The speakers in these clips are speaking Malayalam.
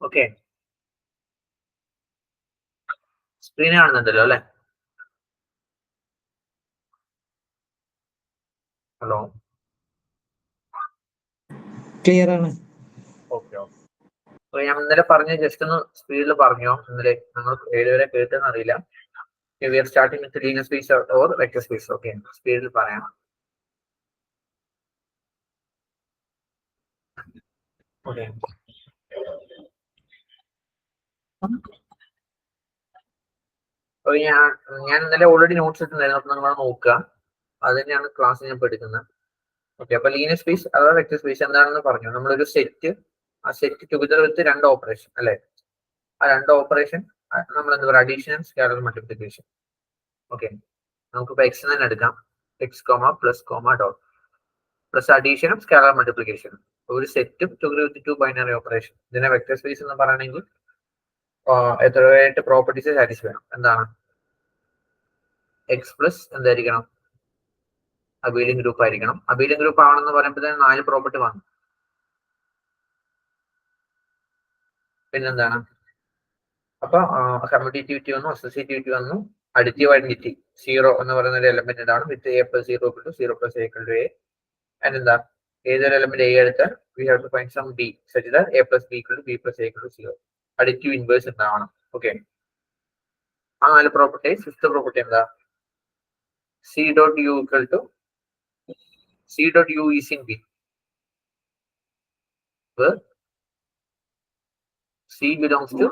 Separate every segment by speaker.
Speaker 1: ഓക്കെ, സ്ക്രീൻ കാണുന്നുണ്ടല്ലോ അല്ലെ? ഹലോ,
Speaker 2: ക്ലിയർ ആണ്.
Speaker 1: Okay okay. അപ്പൊ ഞാൻ ഇന്നലെ പറഞ്ഞ ജസ്റ്റ് ഒന്ന് സ്പീഡിൽ പറഞ്ഞോ. ഇന്നലെ നിങ്ങൾ ഏതുവരെ കേട്ടെന്ന് അറിയില്ല. We are starting with linear space or vector space. Okay, സ്പീഡിൽ പറയാം. ഓക്കെ, ഞാൻ ഇന്നലെ ഓൾറെഡി നോട്ട്സ് ഇട്ടുണ്ടായിരുന്നു. അപ്പൊ നിങ്ങൾ നോക്കുക, അത് തന്നെയാണ് ക്ലാസ് ഞാൻ എടുക്കുന്നത്. ഓക്കെ, അപ്പൊ ലീനിയർ സ്പേസ് അഥവാ വെക്ടർ സ്പേസ് എന്താണെന്ന് പറഞ്ഞു. നമ്മളൊരു സെറ്റ്, ആ സെറ്റ് ടുഗദർ വിത്ത് രണ്ട് ഓപ്പറേഷൻ അല്ലെ? ആ രണ്ട് ഓപ്പറേഷൻ നമ്മൾ എന്താ പറയുക, അഡീഷൻ, സ്കാലർ മൾട്ടിപ്ലിക്കേഷൻ. ഓക്കെ, നമുക്കിപ്പോ എക്സ് തന്നെ എടുക്കാം. X comma plus comma dot plus അഡീഷനും സ്കാലർ മൾട്ടിപ്ലിക്കേഷനും. ഒരു സെറ്റും together with two binary operation. ഇതിനെ വെക്ടർ സ്പേസ് എന്ന് പറയണമെങ്കിൽ എത്രയായിട്ട് പ്രോപ്പർട്ടീസ് സാറ്റിസ്ഫൈ ചെയ്യണം. എന്താണ്? എക്സ് പ്ലസ് എന്തായിരിക്കണം? അബീലിയൻ ഗ്രൂപ്പ് ആയിരിക്കണം. അബീലിയൻ ഗ്രൂപ്പ് ആണെന്ന് പറയുമ്പോൾ 4 പ്രോപ്പർട്ടി വന്നു. പിന്നെന്താണ്? അപ്പൊ കമ്മ്യൂട്ടേറ്റിവിറ്റി വന്നു, അസോസിയേറ്റിവിറ്റി വന്നു, അഡിറ്റീവ് ഐഡന്റിറ്റി 0 എന്ന് പറയുന്ന ഒരു എലമെന്റ് ഇതാണ്. With A plus 0 0 plus A A. And എന്താ, ഏതൊരു എലമെന്റ് എ എടുത്താൽ we have to find some B such that A plus B B plus A 0. Additive inverse ഉണ്ടാവണം. ഓക്കെ, ആ 4 പ്രോപ്പർട്ടി. ഫിഫ്ത്ത് പ്രോപ്പർട്ടി എന്താ? C dot U equal to C dot U is in B. C belongs to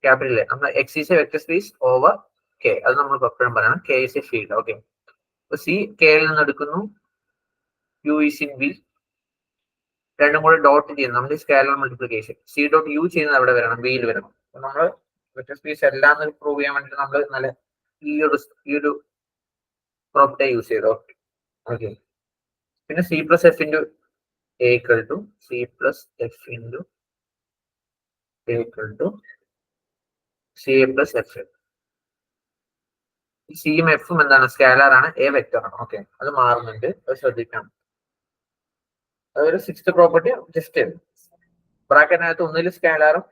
Speaker 1: capital A. നമ്മൾ X is a vector space over K. അത് നമ്മൾ എപ്പോഴും പറയണം. K is A field. Okay, അപ്പൊ സി കെയിൽ നിന്ന് എടുക്കുന്നു, യു ഈസ് ഇൻ ബി, രണ്ടും കൂടെ ഡോട്ട് ചെയ്യുന്നു. നമ്മൾ scalar multiplication. C dot u ചെയ്യുന്നത് അവിടെ വരണം, ബിയിൽ വരണം. അപ്പൊ നമ്മൾ വെക്ടർ സ്പേസ് എല്ലാം പ്രൂവ് ചെയ്യാൻ വേണ്ടിട്ട് നമ്മൾ നല്ല ഈ ഒരു പ്രോപ്പർട്ടി യൂസ് ചെയ്തു. ഓക്കെ, പിന്നെ c plus f into a equal to c plus f into a equal to c a plus f. സിയും എഫും എന്താണ്? സ്കാലർ ആണ്, എ വെക്ടർ ആണ്. ഓക്കെ, അത് മാറുന്നുണ്ട്, അത് ശ്രദ്ധിക്കണം. അതൊരു സിക്സ്ത് പ്രോപ്പർട്ടി. ജസ്റ്റ് ബ്രാക്കറ്റിനകത്ത് ഒന്നിൽ സ്കാലറും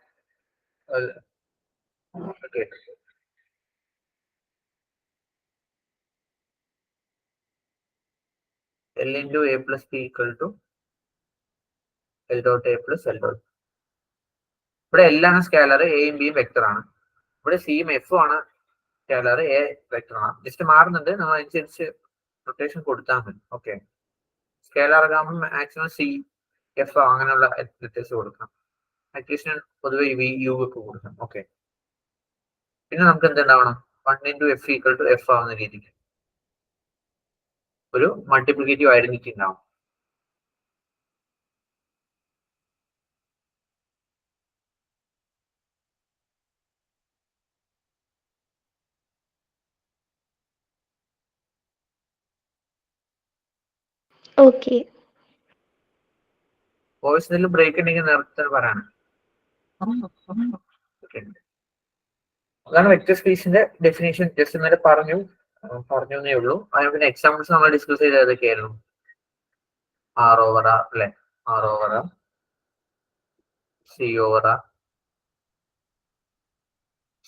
Speaker 1: L into A plus B equal to L dot A plus L dot. ഇവിടെ എല്ലാണ് സ്കാലർ, എയും ബിയും വെക്ടർ ആണ്. ഇവിടെ സിയും എഫും ആണ് സ്കാലർ, എ വെക്ടർ ആണ്. ജസ്റ്റ് മാറുന്നുണ്ട്, നമ്മൾ അനുസരിച്ച് റൊട്ടേഷൻ കൊടുത്താൽ മതി. ഓക്കെ, സ്കാലർ ആകുമ്പോൾ മാക്സിമം സി എഫ് അങ്ങനെയുള്ള ലെറ്റേഴ്സ് കൊടുക്കണം. അക്വേഷൻ പൊതുവെ വി യു ഒക്കെ കൊടുക്കണം. ഓക്കെ, പിന്നെ നമുക്ക് എന്തുണ്ടാവണം? 1 into f equal to f ആവുന്ന രീതിക്ക് ഒരു മൾട്ടിപ്ലിക്കേറ്റീവ് ഐഡന്റിറ്റി ഉണ്ടാവും.
Speaker 3: ഓക്കെ,
Speaker 1: വോയിസിൽ ബ്രേക്ക് ഉണ്ടെങ്കിൽ നേരത്തെ പറയണം. അതാണ് വെക്ടർ സ്പേസിന്റെ ഡെഫിനേഷൻ. ജസ്റ്റ് ഇന്നലെ പറഞ്ഞേ ഉള്ളൂ. അതിന് പിന്നെ എക്സാമ്പിൾസ് നമ്മൾ ഡിസ്കസ് ചെയ്ത് ഏതൊക്കെയായിരുന്നു? ആർ ഓവർ ആർ അല്ലെ? R over R, C over R,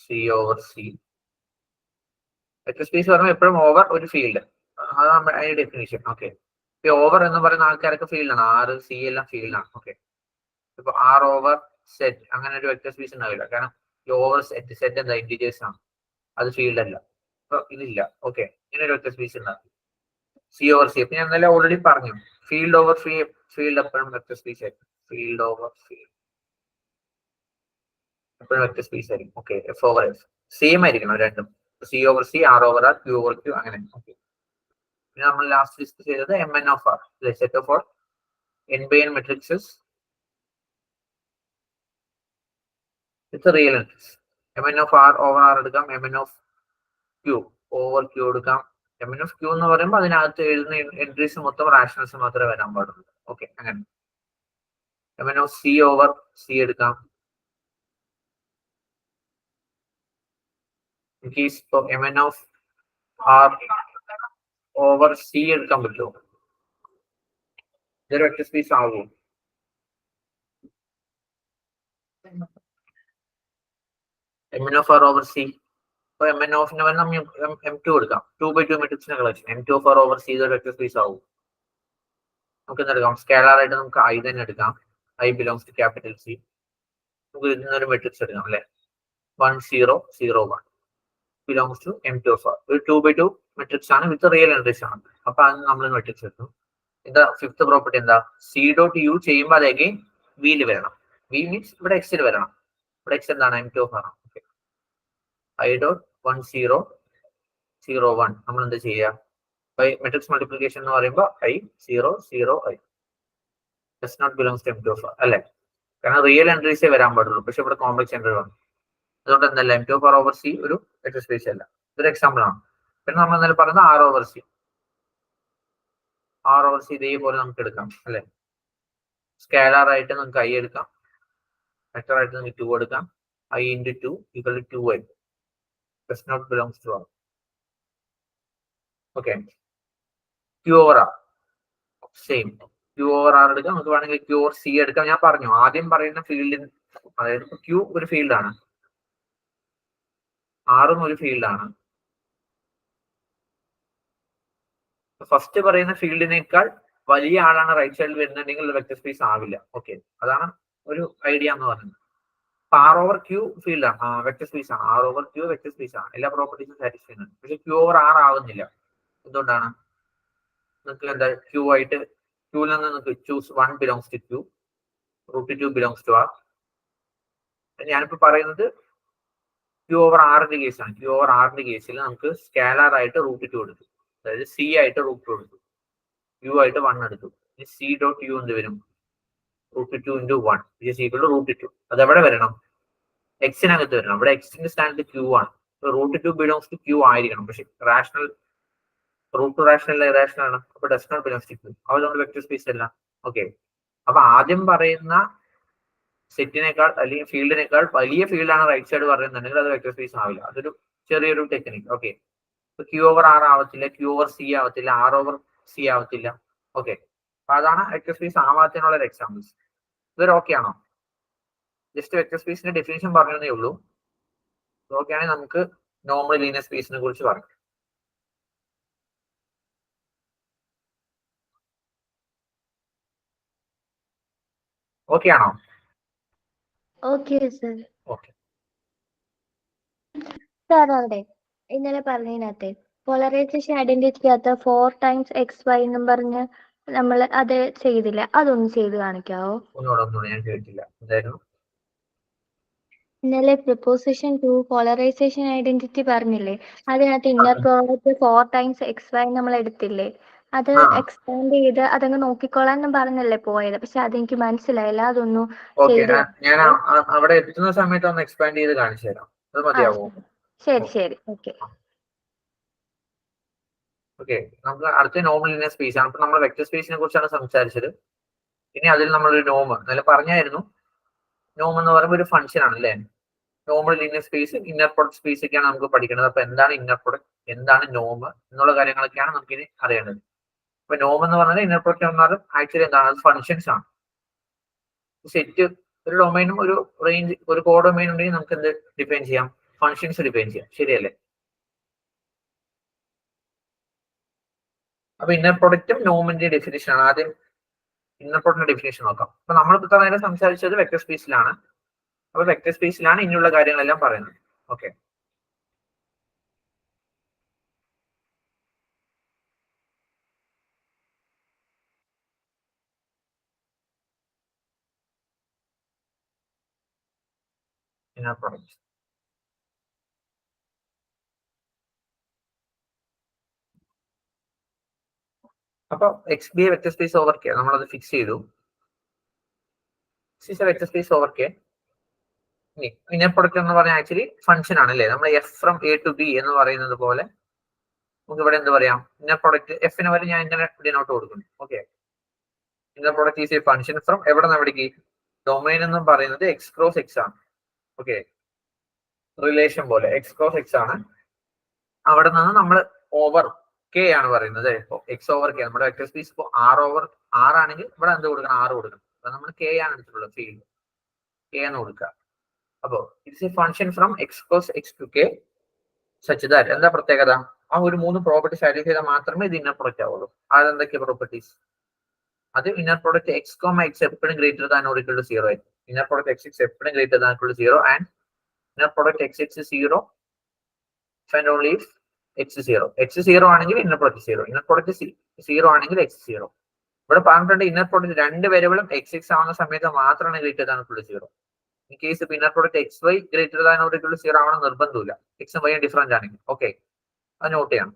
Speaker 1: C over C. Vector space പറയുമ്പോൾ എപ്പോഴും ഓവർ ഒരു ഫീൽഡ്, അതാണ് നമ്മുടെ അതിന്റെ ഡെഫിനേഷൻ. ഓക്കെ, ഇപ്പൊ ഓവർ എന്ന് പറയുന്ന ആൾക്കാരൊക്കെ ഫീൽഡാണ്. ആർ സി എല്ലാം ഫീൽഡാണ്. ഓക്കെ, ഇപ്പൊ ആർ ഓവർ സെറ്റ് അങ്ങനെ ഒരു വെക്ടർ സ്പേസ് ഉണ്ടാവില്ല. കാരണം ഈ ഓവർ സെറ്റ് എന്താ? ഇന്റീജേഴ്സ് ആണ്, അത് ഫീൽഡ് അല്ല. അപ്പൊ ഇതില്ല. ഓക്കെ, ഇങ്ങനെ ഒരു വെക്ടർ സ്പേസ് ഉണ്ടാവും. C over C. അപ്പൊ ഞാൻ ഇന്നലെ ഓൾറെഡി പറഞ്ഞു, ഫീൽഡ് ഓവർ ഫീൽഡ് എപ്പോഴും വെക്ടർ സ്പേസ് ആയിരിക്കും. ഫീൽഡ് ഓവർ ഫീൽഡ് എപ്പോഴും വെക്ടർ സ്പേസ് ആയിരിക്കും. Okay, F over F same ആയിരിക്കണം രണ്ടും. C over C, R over R, Q over Q അങ്ങനെ. ഓക്കെ, പിന്നെ നമ്മൾ ലാസ്റ്റ് ഡിസ്കസ് ചെയ്തത് M N of R, set of all n by n matrices with real entries. M N of R over R എടുക്കാം, M N of Q over Q എടുക്കാം. എം എൻ ഓഫ് ക്യൂ എന്ന് പറയുമ്പോൾ അതിനകത്ത് എഴുതുന്ന എൻട്രീസ് മൊത്തം റാഷണൽസ് മാത്രമേ വരാൻ പാടുള്ളൂ. ഓക്കെ, അങ്ങനെ. M N of C over C എടുക്കാം. M N of R over C എടുക്കാൻ പറ്റുമോ? ഇതൊരു വെക്ടർ സ്പേസ് ആകുമോ? M of R over C. അപ്പൊ എം എൻ ഓഫിന് വരെ നമ്മൾ M2 കൊടുക്കാം. 2x2 മെട്രിക്സിന്റെ collection M2 of R over C ഇതൊരു വെക്ടർ സ്പേസ് ആകും. നമുക്ക് എന്തെടുക്കാം? സ്കാലാർ ആയിട്ട് നമുക്ക് ഐ തന്നെ എടുക്കാം. I belongs to capital C. നമുക്ക് ഇതിൽ നിന്നൊരു മെട്രിക്സ് എടുക്കാം അല്ലെ. 1 0 0 1 belongs to M2 of R. ഒരു 2x2 മെട്രിക്സ് ആണ് വിത്ത് റിയൽ എൻട്രീസ് ആണ്. അപ്പൊ അത് നമ്മൾ മെട്രിക്സ് എടുക്കും. എന്താ ഫിഫ്ത്ത് പ്രോപ്പർട്ടി എന്താ? സി ഡോട്ട് യു ചെയ്യുമ്പോൾ അതേക്ക് വിയിൽ വരണം. വി മീൻസ് ഇവിടെ എക്സിൽ വരണം. ഇവിടെ എക്സ് എന്താണ്? M2 of R. I dot 1 0 0 1 നമ്മൾ എന്ത് ചെയ്യുക? മെട്രിക്സ് മൾട്ടിപ്ലിക്കേഷൻ എന്ന് പറയുമ്പോൾ i 0 0 i does not belongs to M2 of R അല്ലെ. കാരണം റിയൽ എൻട്രീസേ വരാൻ പാടുള്ളൂ. പക്ഷെ ഇവിടെ കോംപ്ലക്സ് എൻട്രി വന്നു. അതുകൊണ്ട് എന്തല്ല M2 of R over C ഒരു വെക്ടർ സ്പേസ് അല്ല. ഇതൊരു എക്സാമ്പിൾ ആണ്. പിന്നെ നമ്മൾ എന്തായാലും പറയുന്നത് R over C. R over C ഇതേപോലെ നമുക്ക് എടുക്കാം അല്ലെ. സ്കാലാർ ആയിട്ട് നമുക്ക് ഐ എടുക്കാം. വെക്ടർ ആയിട്ട് നമുക്ക് 2 എടുക്കാം. I into 2 equal to 2i does not belongs to R. Okay. Q over R. Same. Q over R എടുക്കാം. നമുക്ക് വേണമെങ്കിൽ Q over C എടുക്കാം. ഞാൻ പറഞ്ഞു ആദ്യം പറയുന്ന ഫീൽഡിൽ, അതായത് Q ഒരു ഫീൽഡാണ്, ആറും ഒരു ഫീൽഡാണ്. ഫസ്റ്റ് പറയുന്ന ഫീൽഡിനേക്കാൾ വലിയ ആളാണ് റൈറ്റ് സൈഡിൽ വരുന്നുണ്ടെങ്കിൽ വെക്ടർ സ്പേസ് ആവില്ല. ഓക്കെ, അതാണ് ഒരു ഐഡിയ എന്ന് പറയുന്നത്. ആർ ഓവർ ക്യൂ ഫീൽഡാണ്, വെക്ടർ സ്പേസ് ആണ്. R over Q vector space ആണ്, എല്ലാ പ്രോപ്പർട്ടീസും സാറ്റിസ്ഫൈ ചെയ്യുന്നുണ്ട്. പക്ഷെ ക്യൂ ഓവർ ആർ ആവുന്നില്ല. എന്തുകൊണ്ടാണ്? നിങ്ങൾക്ക് എന്താ ക്യൂ ആയിട്ട് ക്യൂവിൽ നിന്ന് നിങ്ങൾക്ക് choose 1 belongs to Q, √2 belongs to R. ഞാനിപ്പോ പറയുന്നത് ക്യൂ ഓവർ ആറിന്റെ കേസാണ്. ക്യൂ ഓവർ ആറിന്റെ കേസിൽ നമുക്ക് സ്കാലാർ ആയിട്ട് √2 എടുത്തു, അതായത് സി ആയിട്ട് √2 എടുത്തു, യു ആയിട്ട് 1 എടുത്തു. സി ഡോട്ട് യു എന്ത് വരും? √2 into 1 is equal to √2. അത് എവിടെ വരണം? എക്സിനകത്ത് വരണം. ഇവിടെ എക്സിന്റെ സ്റ്റാൻഡ് ക്യൂ ആണ്. √2 ബിലോങ്സ് ടു ക്യൂ ആയിരിക്കണം. പക്ഷെ റാഷണൽ √2 റാഷണൽ ഇറാഷണൽ ആണ്. അപ്പൊ does not belongs to Q. അപ്പോൾ നമ്മൾ വെക്ടർ സ്പേസ് അല്ല. ഓക്കെ, അപ്പൊ ആദ്യം പറയുന്ന സെറ്റിനേക്കാൾ അല്ലെങ്കിൽ ഫീൽഡിനേക്കാൾ വലിയ ഫീൽഡാണ് റൈറ്റ് സൈഡ് പറയുന്നുണ്ടെങ്കിൽ അത് വെക്ടർ സ്പേസ് ആവില്ല. അതൊരു ചെറിയൊരു technique. Okay, Q over R ആവത്തില്ല, ക്യൂ ഓവർ സി ആവത്തില്ല, ആർ ഓവർ സി ആവത്തില്ല. ഓക്കെ, അപ്പൊ അതാണ് വെക്ടർ സ്പേസ് ആവാത്തതിനുള്ള ഒരു എക്സാമ്പിൾസ്. ഇതൊരു ഓക്കെ ആണോ? ജസ്റ്റ് വെക്ടർ സ്പേസിന്റെ ഡെഫിനേഷൻ പറഞ്ഞതേ ഉള്ളൂ. ഓക്കെ ആണെങ്കിൽ നമുക്ക് നോർമൽ ലീനിയർ സ്പേസിനെ കുറിച്ച് പറയാം. ഓക്കെ ആണോ?
Speaker 2: Okay sir.
Speaker 1: ഓക്കെ
Speaker 2: സാർ അവിടെ ഇന്നലെ പറഞ്ഞതിനകത്ത് പോളറൈസേഷൻ ഐഡന്റിറ്റി ചെയ്യാത്ത 4 times XY എന്നും പറഞ്ഞ് നമ്മൾ അത് ചെയ്തില്ല, അതൊന്ന് ചെയ്ത് കാണിക്കാവോ?
Speaker 1: ഒന്നുകൂടെ ഞാൻ കേട്ടില്ല. എന്തായിരുന്നു?
Speaker 2: ഇന്നലെ പ്രിപ്പോസിഷൻ 2 പോളറൈസേഷൻ ഐഡന്റിറ്റി പറഞ്ഞില്ലേ, അതിനകത്ത് ഇന്നർ പ്രോഡക്റ്റ് 4 times XY നമ്മൾ എടുത്തില്ലേ, അത് എക്സ്പാൻഡ് ചെയ്ത് അതങ്ങ് നോക്കിക്കോളാൻ പറഞ്ഞല്ലേ പോയത്. പക്ഷെ അതെനിക്ക് മനസ്സിലായില്ല, അതൊന്നു ചെയ്ത്.
Speaker 1: ഞാൻ അവിടെ എത്തുന്ന സമയത്ത് ഒന്ന് എക്സ്പാൻഡ് ചെയ്ത് കാണിച്ചു തരാം. അത് മതിയാവോ?
Speaker 2: ശരി ശരി. ഓക്കെ
Speaker 1: ഓക്കെ, നമുക്ക് അടുത്ത നോർമൽ ലീനിയർ സ്പേസ് ആണ്. അപ്പൊ നമ്മൾ വെക്ടർ സ്പേസിനെ കുറിച്ചാണ് സംസാരിച്ചത്. ഇനി അതിൽ നമ്മളൊരു നോം നല്ല പറഞ്ഞായിരുന്നു. നോം എന്ന് പറയുമ്പോൾ ഒരു ഫംഗ്ഷൻ ആണ് അല്ലേ. Normal linear space, inner product space ഒക്കെയാണ് നമുക്ക് പഠിക്കേണ്ടത്. അപ്പൊ എന്താണ് ഇന്നർ പ്രൊഡക്റ്റ്, എന്താണ് നോം എന്നുള്ള കാര്യങ്ങളൊക്കെയാണ് നമുക്കിനി അറിയേണ്ടത്. അപ്പൊ നോം എന്ന് പറഞ്ഞാൽ ഇന്നർ പ്രൊഡക്റ്റ് എന്നാലും ആക്ച്വലി എന്താണ്? അത് ഫംഗ്ഷൻസ് ആണ്. സെറ്റ് ഒരു ഡൊമൈനും ഒരു റേഞ്ച് ഒരു കോ ഡൊമൈൻ ഉണ്ടെങ്കിൽ നമുക്ക് എന്ത് ഡിഫൈൻ ചെയ്യാം? ഫംഗ്ഷൻസ് ഡിഫൈൻ ചെയ്യാം. ശരിയല്ലേ? അപ്പൊ ഇന്നർ പ്രൊഡക്റ്റും നോമിന്റെ ഡെഫിനേഷൻ ആണ്. ആദ്യം ഇന്നർ പ്രൊഡക്റ്റിന്റെ ഡെഫിനേഷൻ നോക്കാം. അപ്പൊ നമ്മൾ ഇത്ര നേരം സംസാരിച്ചത് വെക്ടർ സ്പേസിലാണ്. അപ്പൊ വെക്ടർ സ്പേസിലാണ് ഇനിയുള്ള കാര്യങ്ങളെല്ലാം പറയുന്നത്. Okay, inner product. അപ്പൊ X B vector space over K നമ്മളത് ഫിക്സ് ചെയ്തു. Vector space over K. Inner product എന്ന് പറഞ്ഞാൽ ആക്ച്വലി ഫംഗ്ഷൻ ആണ് അല്ലേ. നമ്മൾ F from A to B എന്ന് പറയുന്നത് പോലെ നമുക്ക് ഇവിടെ എന്ത് പറയാം? ഇന്നർ പ്രൊഡക്റ്റ് എഫിന് വരെ ഞാൻ ഇങ്ങനെ ഡിനോട്ട് കൊടുക്കുന്നു. Okay, inner product is a function from എവിടെ നിന്ന് എവിടേക്ക്? ഡൊമൈൻ എന്നും പറയുന്നത് എക്സ് ക്രോസ് എക്സ് ആണ്. ഓക്കെ, റിലേഷൻ പോലെ എക്സ് ക്രോസ് എക്സ് ആണ്. അവിടെ നിന്ന് നമ്മൾ ഓവർ കെ ആണ് പറയുന്നത്. ഇപ്പൊ എക്സ് ഓവർ കെ നമ്മുടെ വെക്ടർ സ്പേസ് ഇപ്പോൾ ആർ ഓവർ ആർ ആണെങ്കിൽ ഇവിടെ എന്ത് കൊടുക്കണം, ആറ് കൊടുക്കണം. അപ്പൊ നമ്മൾ കെ ആണ് എടുത്തിട്ടുള്ളത്, ഫീൽഡ് കെ എന്ന് കൊടുക്കുക. അപ്പോ it's a function from x plus X to K such that, എന്താ പ്രത്യേകത, ആ ഒരു 3 പ്രോപ്പർട്ടി സാറ്റിസ്ഫൈ ചെയ്താൽ മാത്രമേ ഇത് ഇന്നർ പ്രൊഡക്റ്റ് ആവുള്ളൂ. അതെന്തൊക്കെയാ പ്രോപ്പർട്ടീസ്? അത് inner product X comma X എപ്പോഴും greater than or equal to 0 ആയിരിക്കും. ഇന്നർ പ്രൊഡക്റ്റ് എക്സ് എക്സ് എപ്പോഴും greater than equal to 0 and inner product X X 0 and only if X 0. X 0 ആണെങ്കിൽ ഇന്നർ പ്രൊഡക്റ്റ് 0, ഇന്നർ പ്രൊഡക്റ്റ് 0 ആണെങ്കിൽ എക്സ് 0. ഇവിടെ പറഞ്ഞിട്ടുണ്ട് ഇന്നർ പ്രൊഡക്റ്റ് രണ്ട് വേരിയബിളും എക്സ് എക്സ് ആവുന്ന സമയത്ത് മാത്രമാണ് greater than equal to 0. In case inner product X y greater than or equal to 0 ആവണം നിർബന്ധമില്ല, എക്സും വൈയും ഡിഫറൻറ്റ് ആണെങ്കിൽ. ഓക്കെ, അത് നോട്ട് ചെയ്യണം.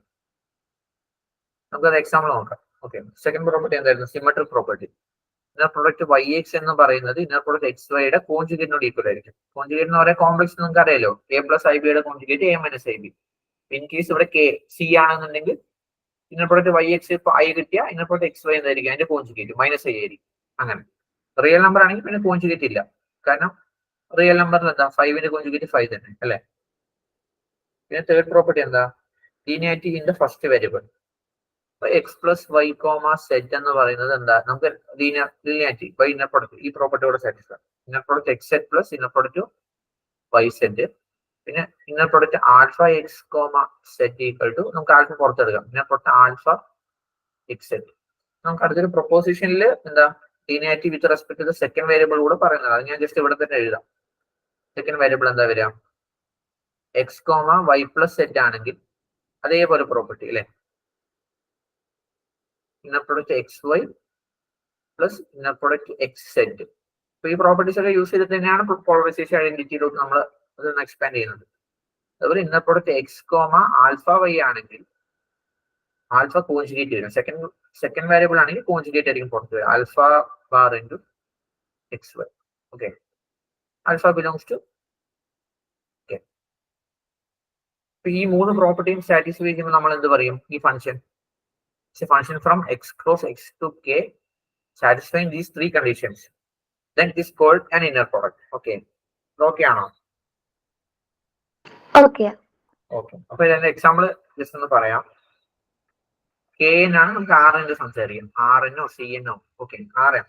Speaker 1: നമുക്കത് എക്സാമ്പിൾ നോക്കാം. ഓക്കെ, സെക്കൻഡ് പ്രോപ്പർട്ടി എന്തായിരുന്നു? Symmetric property. Inner product y x എന്ന് പറയുന്നത് ഇന്നർ പ്രൊഡക്റ്റ് എക്സ് വൈയുടെ കോൺജുഗേറ്റിനോട് ഈക്വൽ ആയിരിക്കും. കോൺജുഗേറ്റ് എന്ന് പറയാൻ കോംപ്ലക്സ് നിങ്ങൾക്ക് അറിയാലോ, എ പ്ലസ് ഐ ബിയുടെ conjugate A minus I B. In case ഇവിടെ കെ സി ആണെന്നുണ്ടെങ്കിൽ ഇന്നർ പ്രൊഡക്റ്റ് വൈ എക്സ് ഇപ്പൊ ഐ കിട്ടിയ ഇന്നർ പ്രൊഡക്റ്റ് എക്സ് വൈ എന്തായിരിക്കും, അതിന്റെ കോൺജുഗേറ്റ് മൈനസ് ഐ ആയിരിക്കും. അങ്ങനെ റിയൽ നമ്പർ ആണെങ്കിൽ പിന്നെ കോൺജുഗേറ്റ് ഇല്ല, കാരണം റിയൽ നമ്പറിൽ എന്താ 5ന്റെ കോൺജുഗേറ്റ് 5 തന്നെ അല്ലെ. പിന്നെ തേർഡ് പ്രോപ്പർട്ടി എന്താ? Linearity in the first variable. X plus Y comma Z എന്ന് പറയുന്നത് എന്താ, നമുക്ക് ലീനിയാരിറ്റി ബൈ ഇന്നർ പ്രൊഡക്റ്റ് ഈ പ്രോപ്പർട്ടിയോടെ satisfy. Inner product X Z plus inner product Y Z. പിന്നെ inner product alpha X comma Z equal to, നമുക്ക് ആൽഫ പുറത്തെടുക്കാം, inner product alpha X Z. നമുക്ക് അടുത്തൊരു പ്രൊപ്പോസിഷനിൽ എന്താ linearity with respect to second variable കൂടെ പറയുന്നത്, അത് ഞാൻ ജസ്റ്റ് ഇവിടെ തന്നെ എഴുതാം. സെക്കൻഡ് വേരിയബിൾ എന്താ വരിക, x comma y plus z ആണെങ്കിൽ അതേപോലെ പ്രോപ്പർട്ടി അല്ലെ, inner product X y plus inner product X z. അപ്പൊ ഈ പ്രോപ്പർട്ടീസ് ഒക്കെ യൂസ് ചെയ്തിട്ട് തന്നെയാണ് പോളറൈസേഷൻ ഐഡന്റിറ്റിയിലോട്ട് നമ്മൾ അതൊന്ന് എക്സ്പാൻഡ് ചെയ്യുന്നത്. അതുപോലെ inner product X comma alpha y ആണെങ്കിൽ ആൽഫ കോൺജുഗേറ്റ് വരും. സെക്കൻഡ് വേരിയബിൾ ആണെങ്കിൽ കോൺജുഗേറ്റ് ആയിരിക്കും പുറത്ത് വരും, alpha bar into x y. Okay, alpha belongs to okay. ഈ 3 പ്രോപ്പർട്ടിയും സാറ്റിസ്ഫൈ ചെയ്യുമ്പോൾ നമ്മൾ എന്ത് പറയും, ഈ function function from x cross x to K satisfying these 3 conditions, then it is called an inner product. Okay, okay ആണോ?
Speaker 2: ഓക്കെ.
Speaker 1: ഓക്കെ, അപ്പൊ ഇതിന്റെ എക്സാമ്പിൾ ജസ്റ്റ് ഒന്ന് പറയാം. കെ എൻ ആണ്, നമുക്ക് ആർ എൻ സംസാരിക്കാം, ആർ എന്നോ സി എന്നോ. Okay, R n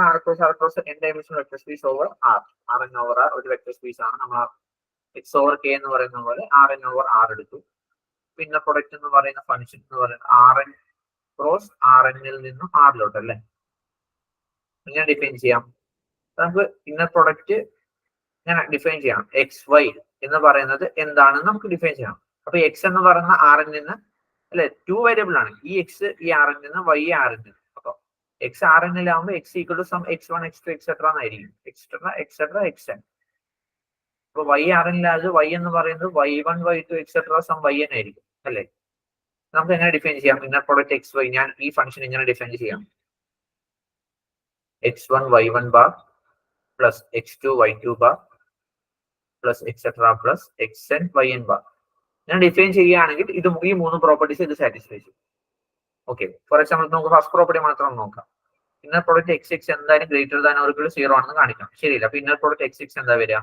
Speaker 1: R cross n dimensional vector space over R. R n over R ഒരു വെക്ടർ സ്പേസ് ആണ്. നമ്മൾ എക്സ് ഓവർ കെ എന്ന് പറയുന്ന പോലെ ആർ എൻ ഓവർ ആർ എടുത്തു. പിന്നെ പ്രൊഡക്റ്റ് എന്ന് പറയുന്ന ഫംഗ്ഷൻ എന്ന് പറയുന്നത് ആർ എൻ ക്രോസ് ആർ എന്നിൽ നിന്നും ആറിലോട്ട് അല്ലേ. ഇങ്ങനെ ഡിഫൈൻ ചെയ്യാം. നമുക്ക് ഇന്നർ പ്രൊഡക്റ്റ് ഇങ്ങനെ ഡിഫൈൻ ചെയ്യാം. എക്സ് വൈ എന്ന് പറയുന്നത് എന്താണെന്ന് നമുക്ക് ഡിഫൈൻ ചെയ്യാം. അപ്പൊ എക്സ് എന്ന് പറയുന്ന ആർ എൻ നിന്ന് അല്ലെ 2 വേരിയബിൾ ആണ്, ഈ എക്സ് ഈ ആർ എൻ നിന്ന് വൈ ആർ എൻ നിന്ന്. അപ്പൊ എക്സ് ആർ എന്നിലാവുമ്പോൾ X equal to some X one X two etcetera എന്നായിരിക്കും, എക്സെട്ര എക്സ് എൻ. അപ്പൊ വൈ ആർ എന്നിലായത് വൈ എന്ന് പറയുന്നത് Y one Y two etcetera some Y N ആയിരിക്കും അല്ലെ. നമുക്ക് എങ്ങനെ ഡിഫൈൻ ചെയ്യാം ഇന്നർ പ്രൊഡക്റ്റ് എക്സ് വൈ? ഞാൻ ഈ ഫംഗ്ഷൻ ഇങ്ങനെ ഡിഫൈൻ ചെയ്യാം, x one y one bar plus X two y two bar plus etcetera plus X n y n bar. ഞാൻ ഡിഫൈൻ ചെയ്യുകയാണെങ്കിൽ ഇത് ഈ 3 പ്രോപ്പർട്ടീസ് ഇത് സാറ്റിസ്ഫൈ ചെയ്യും. ഓക്കെ, ഫോർ എക്സാമ്പിൾ നമുക്ക് ഫസ്റ്റ് പ്രോപ്പർട്ടി മാത്രം നോക്കാം. ഇന്നർ പ്രൊഡക്റ്റ് എക്സ് എക്സ് എന്തായാലും greater than or equal to 0 ആണെന്ന് കാണിക്കണം. ശരിയില്ല. അപ്പൊ ഇന്നർ പ്രൊഡക്റ്റ് എക്സ് എക്സ് എന്താ വരിക,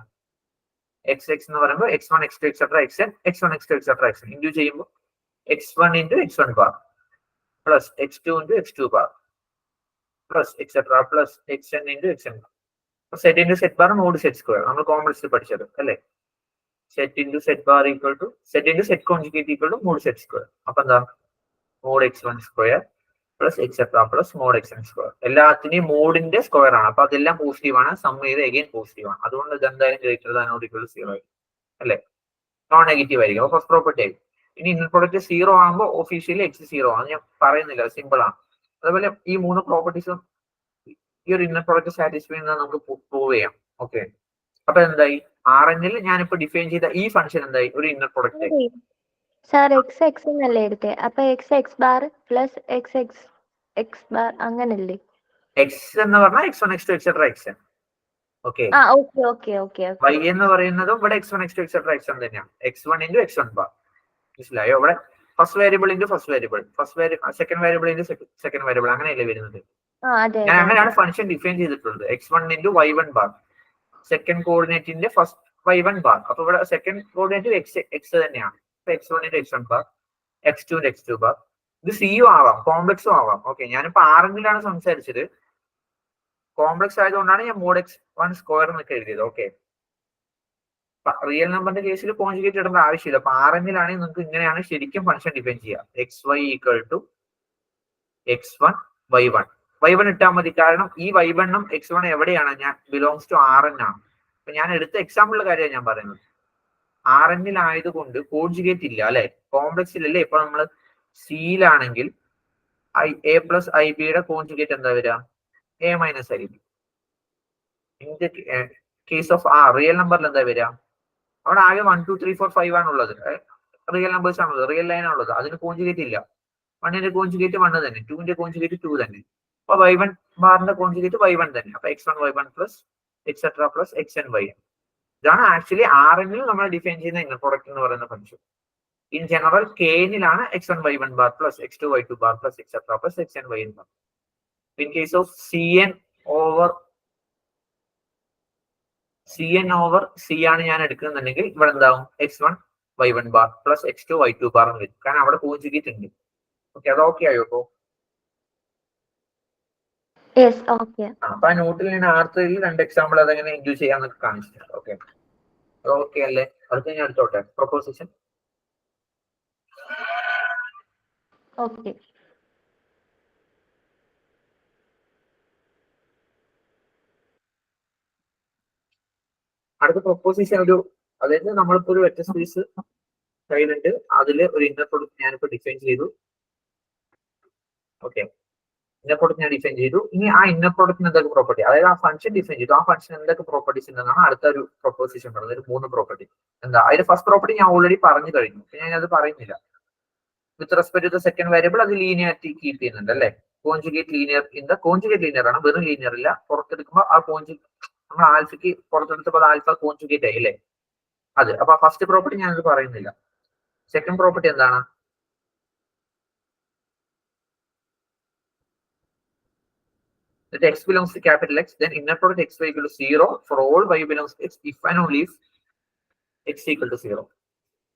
Speaker 1: എക്സ് എക്സ് എന്ന് പറയുമ്പോൾ X one X two etcetera X N, X one X two etcetera X N into ചെയ്യുമ്പോൾ X one into X one bar plus X two into X two bar plus etcetera plus X N into X N bar. Z into set bar mod set square നമ്മൾ കോംപ്ലക്സിൽ പഠിച്ചത് അല്ലേ. Z into set bar equal to Z into Z conjugate equal to mod set square. അപ്പൊ എന്താ, mode x one square plus etcetera plus mod x n square. എല്ലാത്തിനെയും മോഡിന്റെ സ്ക്വയർ ആണ്, അപ്പൊ അതെല്ലാം പോസിറ്റീവ് ആണ്, സം ചെയ്ത് എഗെയിൻ പോസിറ്റീവ് ആണ്. അതുകൊണ്ട് ഇത് എന്തായാലും greater than or equal to 0 ആയിരിക്കും അല്ലെ, നോൺ നെഗറ്റീവ് ആയിരിക്കും. അപ്പൊ ഫസ്റ്റ് പ്രോപ്പർട്ടി ആയി. ഇനി ഇന്നർ പ്രൊഡക്റ്റ് 0 ആകുമ്പോൾ ഒഫീഷ്യലി എക്സ് 0 ആണ്, ഞാൻ പറയുന്നില്ല, സിമ്പിൾ ആണ്. അതുപോലെ ഈ 3 പ്രോപ്പർട്ടീസും ഈ ഒരു ഇന്നർ പ്രൊഡക്റ്റ് സാറ്റിസ്ഫൈ ചെയ്യുന്നത് നമുക്ക് പ്രൂവ് ചെയ്യാം. ഓക്കെ, അപ്പൊ എന്തായി, ആർ എന്നിൽ ഞാനിപ്പോ ഡിഫൈൻ ചെയ്ത ഈ ഫംഗ്ഷൻ എന്തായി, ഒരു ഇന്നർ പ്രൊഡക്റ്റ് ആയി.
Speaker 2: സാർ എക്സ് എക്സ് എന്നല്ലേ എടുത്തേ, അപ്പൊ X X bar plus X X X bar അങ്ങനല്ലേ.
Speaker 1: എക്സ് എന്ന് പറഞ്ഞാൽ X one X two etcetera X N. Okay, Y എന്ന് പറയുന്നതും ഇവിടെ X one X two etcetera X N തന്നെയാണ്, X one into X one bar. മനസ്സിലായോ? ഇവിടെ first variable into first variable, second variable into second variable, അങ്ങനെയല്ലേ വരുന്നത്. ഞാൻ അങ്ങനെയാണ് ഫംഗ്ഷൻ ഡിഫൈൻ ചെയ്തിട്ടുള്ളത്. X one into Y one bar, second കോർഡിനേറ്റിന്റെ ഫസ്റ്റ് വൈ വൺ ബാർ. അപ്പൊ ഇവിടെ സെക്കൻഡ് കോർഡിനേറ്റ് എക്സ് തന്നെയാണ്. X one into X one bar, X two into X two bar ഇത് സിയും ആവാം, കോംപ്ലക്സും ആവാം. ഓക്കെ, ഞാനിപ്പോ ആറിലാണ് സംസാരിച്ചത്. കോംപ്ലക്സ് ആയതുകൊണ്ടാണ് ഞാൻ മോഡ് x1² എന്നൊക്കെ എഴുതിയത്. ഓക്കെ, റിയൽ നമ്പറിന്റെ കേസിൽ കോൺജുഗേറ്റ് ഇടേണ്ട ആവശ്യമില്ല. അപ്പൊ ആറിലാണെങ്കിൽ നിങ്ങൾക്ക് ഇങ്ങനെയാണ് ശരിക്കും ഫംഗ്ഷൻ ഡിഫൈൻ ചെയ്യുക. xy = x1 y1 ഇട്ടാൽ മതി. കാരണം ഈ y1 ഉം x1 എവിടെയാണ്? ഞാൻ ബിലോങ്സ് ടു Rn ആണ്. അപ്പൊ ഞാൻ എടുത്ത എക്സാമ്പിളിന്റെ കാര്യമാണ് ഞാൻ പറയുന്നത്. Rnആയതുകൊണ്ട് കോൺജുഗേറ്റ് ഇല്ല അല്ലെ, കോംപ്ലക്സിലല്ലേ. ഇപ്പൊ നമ്മൾ സിയിലാണെങ്കിൽ a പ്ലസ് ib യുടെ കോൺജുഗേറ്റ് എന്താ വരിക? a minus ib. In the case of real നമ്പറിൽ എന്താ വരിക? അവിടെ ആകെ 1 2 3 4 5 ആണുള്ളത്. റിയൽ നമ്പേഴ്സ് ആണുള്ളത്, റിയൽ ലൈൻ ആണുള്ളത്. അതിന് കോൺജുഗേറ്റ് ഇല്ല. 1ന്റെ കോൺജുഗേറ്റ് 1 തന്നെ, 2ന്റെ കോൺജുഗേറ്റ് 2 തന്നെ. അപ്പൊ y1 ബാറിന്റെ കോൺജുഗേറ്റ് y1 തന്നെ. അപ്പൊ x1 y1 plus etcetera plus xn yn. ഇതാണ് ആക്ച്വലി Rnൽ നമ്മൾ ഡിഫൈൻ ചെയ്യുന്ന ഇന്നർ പ്രോഡക്റ്റ് എന്ന് പറയുന്ന ഫംഗ്ഷൻ. ഇൻ ജനറൽ Kനിലാണ് x1 y1 bar plus x2 y2 bar plus etcetera plus xn yn bar. In case of cn over c ആണ് ഞാൻ എടുക്കുന്നുണ്ടെങ്കിൽ ഇവിടെ എന്താവും? x1 y1 bar plus x2 y2 bar എന്ന് വരും. കാരണം അവിടെ കോൺജുഗേറ്റ് ഉണ്ട്. ഓക്കെ, അത് ഓക്കെ ആയോ? അപ്പൊ അപ്പൊ ആ നോട്ടിൽ ഞാൻ R3 2 എക്സാമ്പിൾ അതെങ്ങനെ ഇൻഡ്യൂസ് ചെയ്യാന്നൊക്കെ കാണിച്ചിട്ടുണ്ട്. ഓക്കെ, അത് ഓക്കെ അല്ലേ? അടുത്ത ഞാൻ എടുത്തോട്ടെ, പ്രൊപ്പോസിഷൻ.
Speaker 2: ഓക്കെ,
Speaker 1: അടുത്ത പ്രൊപ്പോസിഷൻ അതായത് നമ്മളിപ്പോ ഒരു വെക്റ്റർ സ്പേസ് കയ്യിലുണ്ട്, അതില് ഒരു ഇന്നർ പ്രൊഡക്റ്റ് ഞാനിപ്പോ ഡിഫൈൻ ചെയ്തു. ഓക്കെ, ഇന്നർ പ്രൊഡക്റ്റ് ഞാൻ ഡിഫൈൻ ചെയ്തു. ഇനി ആ ഇന്നർ പ്രൊഡക്റ്റിന് എന്തൊക്കെ പ്രോപ്പർട്ടി, അതായത് ആ ഫംഗ്ഷൻ ഡിഫൈൻ ചെയ്തു, ആ ഫംഗ്ഷൻ എന്തൊക്കെ പ്രോപ്പർട്ടീസ് ഉണ്ടെന്നാണ് അടുത്ത ഒരു പ്രൊപ്പോസിഷൻ പറയുന്നത്. ഒരു 3 പ്രോപ്പർട്ടി. എന്താ അതിന്റെ ഫസ്റ്റ് പ്രോപ്പർട്ടി ഞാൻ ഓൾറെഡി പറഞ്ഞു കഴിഞ്ഞു, ഞാൻ അത് പറയുന്നില്ല. With respect to second variable അത് ലീനിയാരിറ്റി കീപ്പ് ചെയ്യുന്നുണ്ട് അല്ലെ. കോൺജുഗേറ്റ് ലീനിയർ കോൺജുഗേറ്റ് ലീനിയർ ആണ്, വെറും ലീനിയർ ഇല്ല. പുറത്തെടുക്കുമ്പോൾ ആ നമ്മൾ ആൽഫയ്ക്ക് പുറത്തെടുത്തപ്പോൾ ആൽഫ കോൺജുഗേറ്റ് ആയി അല്ലേ, അത്. അപ്പൊ ഫസ്റ്റ് പ്രോപ്പർട്ടി ഞാനത് പറയുന്നില്ല. സെക്കൻഡ് പ്രോപ്പർട്ടി എന്താണ്? That x belongs to capital X, then inner product xy = 0 for all y belongs to x if and only if x = 0.